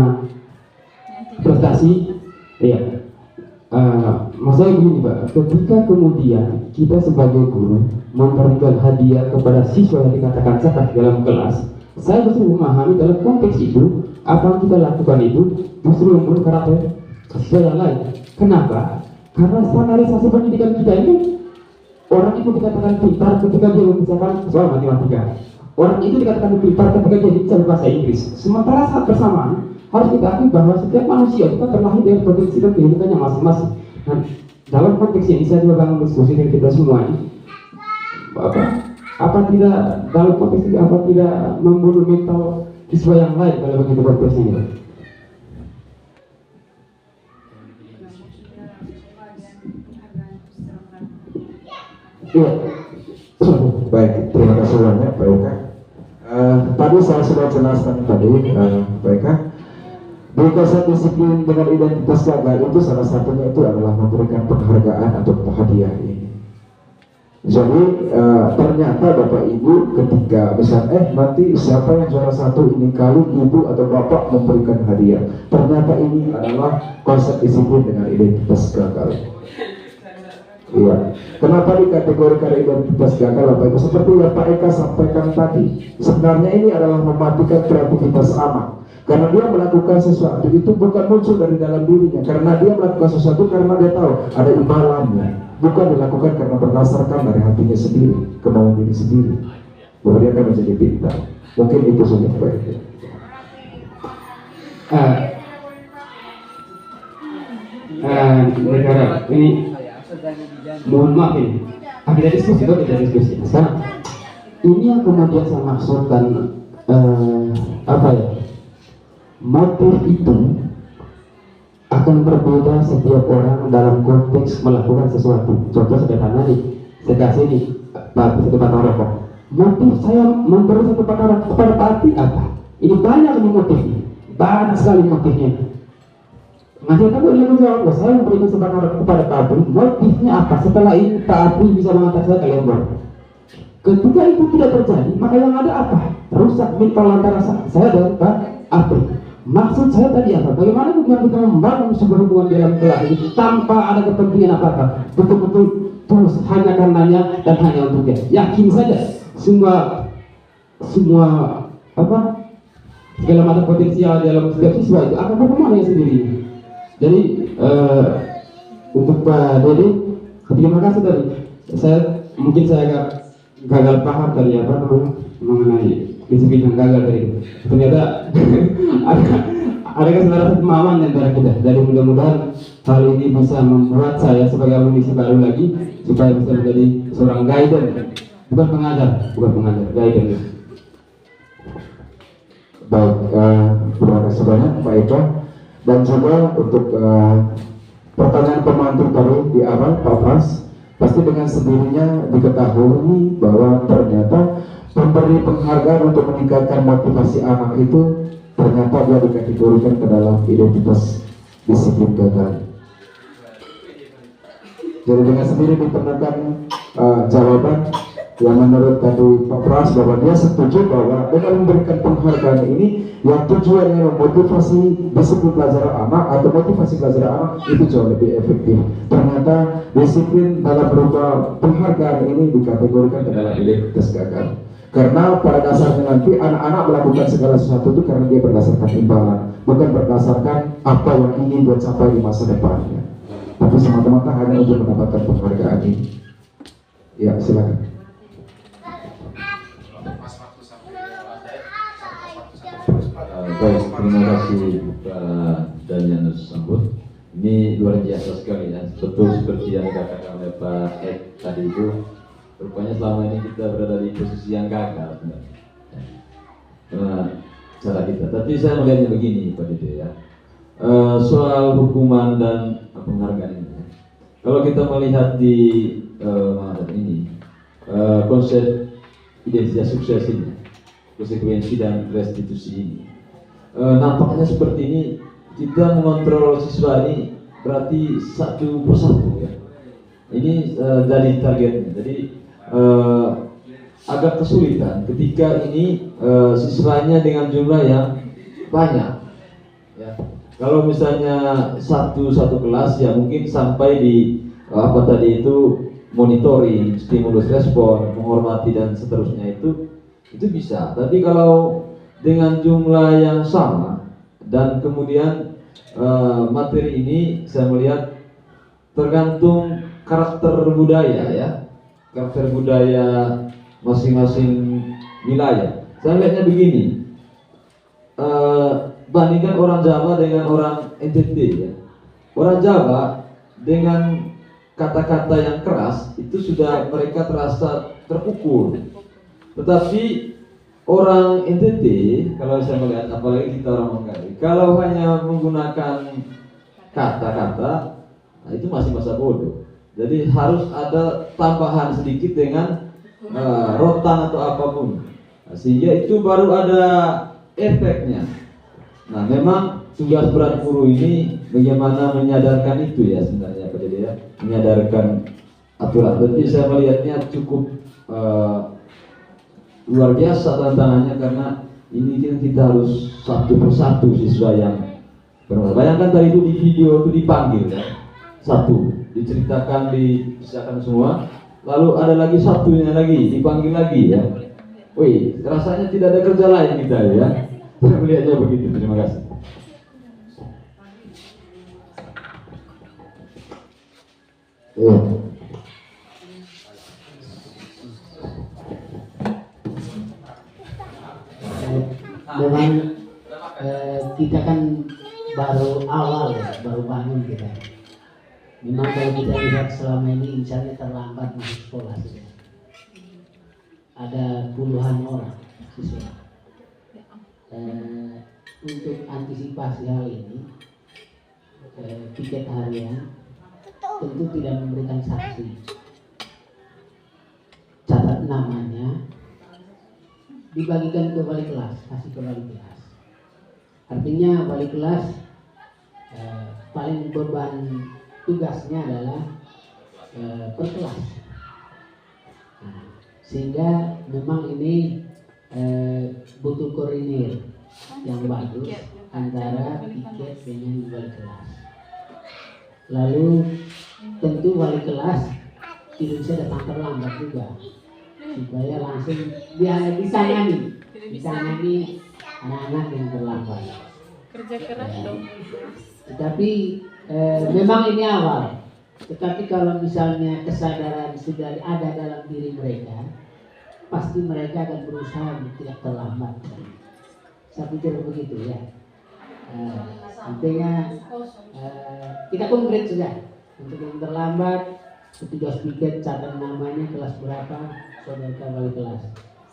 C: prestasi? Iya. Maksudnya begini Pak, ketika kemudian kita sebagai guru memberikan hadiah kepada siswa yang dikatakan cerdas dalam kelas, saya justru memahami dalam konteks itu apa yang kita lakukan itu justru membunuh karakter siswa yang lain. Kenapa? Karena standarisasi pendidikan kita ini, orang itu dikatakan pintar ketika dia membicarakan soal matematika. Orang itu dikatakan pintar ketika dia bicara bahasa Inggris. Sementara saat bersamaan harus kita akui bahwa setiap manusia itu terlahir dari potensi dan kehidupannya masing-masing. Nah, dalam konteks ini saya juga akan diskusi dengan kita semua ini. Apa tidak dalam konteks ini apa tidak membunuh mental siswa yang lain kalau begitu konteksnya ini?
D: Iya. Baik, terima kasih banyak Pak Eka. saya sudah jelaskan tadi, baiklah. Di konsep disiplin dengan identitas gagal itu salah satunya itu adalah memberikan penghargaan atau hadiah ini. Jadi ternyata Bapak Ibu ketika misalnya nanti siapa yang juara 1 ini kali Ibu atau Bapak memberikan hadiah. Ternyata ini adalah konsep disiplin dengan identitas gagal. Iya. Kenapa dikategorikan identitas gagal Bapak Ibu? Seperti yang Pak Eka sampaikan tadi. Sebenarnya ini adalah mematikan kreativitas anak. Karena dia melakukan sesuatu itu bukan muncul dari dalam dirinya. Karena dia melakukan sesuatu karena dia tahu ada imbalannya. Bukan dilakukan karena berdasarkan dari hatinya sendiri, kemauan diri sendiri. Bahwa dia akan menjadi pintar. Mungkin itu saja Pak Eka.
C: Negara ini mohon maaf ini kita diskusi sekarang ini yang kemudian saya maksudkan apa ya, motif itu akan berbeda setiap orang dalam konteks melakukan sesuatu. Contoh sederhana nih, saya kasih nih satu batang rokok. Motif saya memberi satu batang rokok kepada Pak apa? Ini banyak nih motifnya, banyak sekali motifnya. Nanti aku ingin menjawab, saya memberikan sebatang rokok kepada Pak Apri, motifnya apa? Setelah ini Pak Apri bisa mengatakan saya kalian ber. Ketika itu tidak terjadi, maka yang ada apa? Rusak mental antara saya dan Pak Apri. Maksud saya tadi apa? Bagaimana hubungan kita membangun sebuah hubungan dalam kelas itu tanpa ada kepentingan apa-apa, betul-betul tulus hanya karenanya dan hanya untuknya. Yakin saja semua apa segala macam potensial dalam setiap siswa itu akan berkembang sendiri. Jadi untuk Pak Dede, terima kasih tadi. Mungkin saya agak gagal paham tadi apa namanya mengenai disiplin yang gagal tadi. Ternyata ada kesalahan pemahaman antara kita. Jadi mudah-mudahan hal ini bisa membuat saya sebagai amunisi baru lagi supaya bisa menjadi seorang guidance, bukan pengajar, guidance.
D: Baik, terima kasih banyak Pak Eka. Dan juga untuk pertanyaan pemantik tadi di awal Pak Pras, pasti dengan sendirinya diketahui bahwa ternyata memberi penghargaan untuk meningkatkan motivasi anak itu ternyata dia dikategorikan ke dalam identitas disiplin gagal. Jadi dengan sendiri ditemukan jawaban yang menurut tadi Pak Pras bahwa dia setuju bahwa dengan memberikan penghargaan ini yang tujuannya memotivasi disiplin pelajaran anak atau motivasi pelajaran anak itu jauh lebih efektif. Ternyata disiplin dalam berupa penghargaan ini dikategorikan ke dalam identitas gagal. Karena pada dasarnya nanti anak-anak melakukan segala sesuatu itu karena dia berdasarkan imbalan, bukan berdasarkan apa yang ingin dia capai di masa depannya. Tapi semata-mata hanya untuk mendapatkan penghargaan ini. Ya, silakan.
B: Baik, terima kasih Pak Danianus Sambut. Ini luar biasa sekali ya. Betul seperti yang dikatakan oleh Pak Ed tadi itu. Rupanya selama ini kita berada di posisi yang gagal. Cara kita. Tapi saya melihatnya begini Pak Dede ya. Soal hukuman dan penghargaan ini. Kalau kita melihat di ini konsep identitas sukses ini, konsekuensi dan restitusi ini. Nampaknya seperti ini kita mengontrol siswa ini berarti satu persatu ya. Ini dari targetnya. Jadi agak kesulitan ketika ini siswanya dengan jumlah yang banyak. Ya. Kalau misalnya satu kelas ya mungkin sampai di apa tadi itu monitoring, stimulus respon, menghormati dan seterusnya itu bisa. Tapi kalau dengan jumlah yang sama dan kemudian materi ini saya melihat tergantung karakter budaya ya, karakter budaya masing-masing wilayah. Saya lihatnya begini, bandingkan orang Jawa dengan orang NTT ya. Orang Jawa dengan kata-kata yang keras itu sudah mereka terasa terpukul, tetapi orang NTT, kalau saya melihat, apalagi kita orang Manggarai, kalau hanya menggunakan kata-kata, nah itu masih masa bodoh. Jadi harus ada tambahan sedikit dengan rotan atau apapun, Sehingga itu baru ada efeknya. Nah, memang tugas berat guru ini bagaimana menyadarkan itu ya sebenarnya Pak Jadi ya, menyadarkan aturan. Tapi saya melihatnya cukup luar biasa tantangannya karena ini kan kita harus satu persatu siswa yang bermasalah. Bayangkan tadi itu di video itu dipanggil ya, satu diceritakan, dipisahkan semua, lalu ada lagi satunya lagi dipanggil lagi ya. Wih, rasanya tidak ada kerja lain kita ya. Saya melihatnya begitu. Terima kasih.
D: Iya.
C: Memang kita kan baru awal ya, baru bangun kita. Memang kalau kita lihat selama ini misalnya terlambat masuk sekolah sudah. Ada puluhan orang siswa. Untuk antisipasi hal ini, piket harian tentu tidak memberikan sanksi. Catat namanya, dibagikan ke wali kelas, kasih ke wali kelas. Artinya wali kelas paling beban tugasnya adalah per kelas. Nah, sehingga memang ini butuh koordinir yang bagus antara piket dengan wali kelas. Lalu tentu wali kelas tidak bisa datang terlambat juga, supaya langsung disangani anak-anak yang terlambat.
H: Kerja keras dong.
C: Tetapi memang ini awal. Tetapi kalau misalnya kesadaran sudah ada dalam diri mereka, pasti mereka akan berusaha untuk tidak terlambat. Saya pikir begitu ya. Intinya kita konkret saja. Untuk yang terlambat, petugas piket catat namanya, kelas berapa, saudara wali kelas.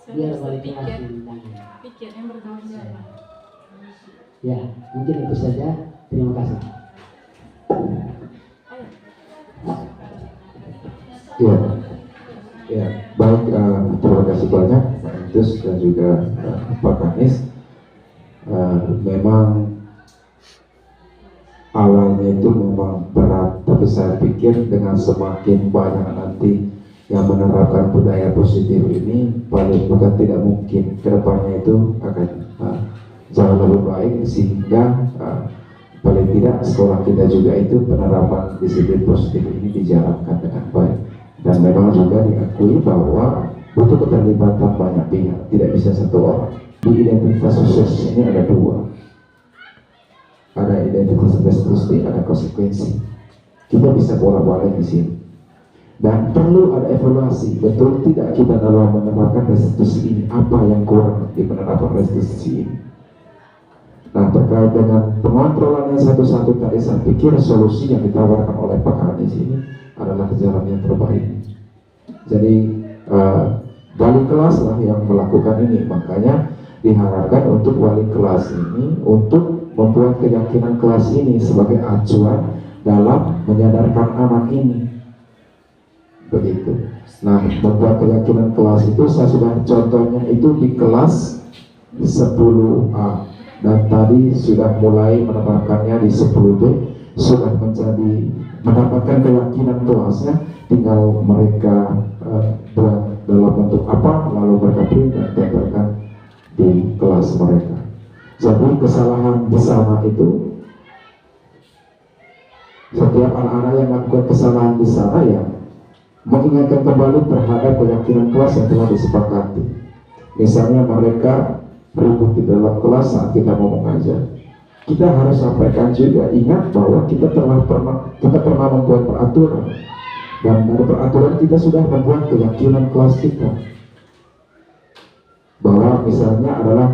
C: Biar wali kelas yang ditangani.
H: Pikirnya bertanggung jawab.
C: Ya, mungkin itu saja. Terima kasih.
D: Ya, ya, baik. Terima kasih banyak Pak Entus dan juga Pak Kanis. Memang awalnya itu memang berat, tapi saya pikir dengan semakin banyak nanti yang menerapkan budaya positif ini, paling bukan tidak mungkin kedepannya itu akan jauh lebih baik, sehingga paling tidak sekolah kita juga itu penerapan disiplin positif ini dijalankan dengan baik. Dan memang juga diakui bahwa butuh keterlibatan banyak pihak, tidak bisa satu orang. Di identitas sosial ini ada dua, ada identitas restitusi, ada konsekuensi. Kita bisa bolak-balik di sini. Dan perlu ada evaluasi, betul tidak kita dalam menerapkan restitusi ini, apa yang kurang di penerapan restitusi ini. Nah, terkait dengan pengontrolan yang satu-satu tadi, saya pikir solusi yang ditawarkan oleh Pak Kanis ini adalah jalan yang terbaik. Jadi wali kelas lah yang melakukan ini, makanya diharapkan untuk wali kelas ini untuk membuat keyakinan kelas ini sebagai acuan dalam menyadarkan anak ini. Begitu. Nah, membuat keyakinan kelas itu saya sudah contohnya itu di kelas 10A, dan tadi sudah mulai menerapkannya di 10B, sudah menjadi mendapatkan keyakinan kelasnya, tinggal mereka buat dalam bentuk apa, lalu mereka print dan tempelkan di kelas mereka. Jadi kesalahan di sana itu, setiap anak-anak yang melakukan kesalahan di sana ya mengingatkan kembali terhadap keyakinan kelas yang telah disepakati. Misalnya mereka ribut di dalam kelas saat kita mau mengajar, kita harus sampaikan juga, ingat bahwa kita pernah membuat peraturan, dan dari peraturan kita sudah membuat keyakinan kelas kita bahwa misalnya adalah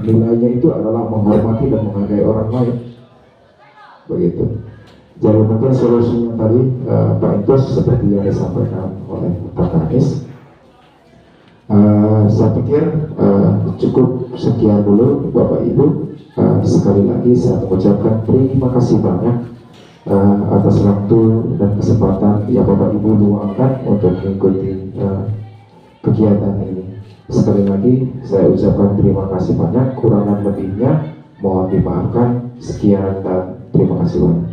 D: nilainya itu adalah menghormati dan menghargai orang lain. Begitu. Jadi mungkin solusinya tadi Pak Entus seperti yang disampaikan oleh Pak Kanis. Saya pikir cukup sekian dulu Bapak Ibu. Sekali lagi saya mengucapkan terima kasih banyak atas waktu dan kesempatan yang Bapak Ibu luangkan untuk mengikuti kegiatan ini. Sekali lagi saya ucapkan terima kasih banyak, kurangan lebihnya mohon dimaafkan. Sekian dan terima kasih banyak.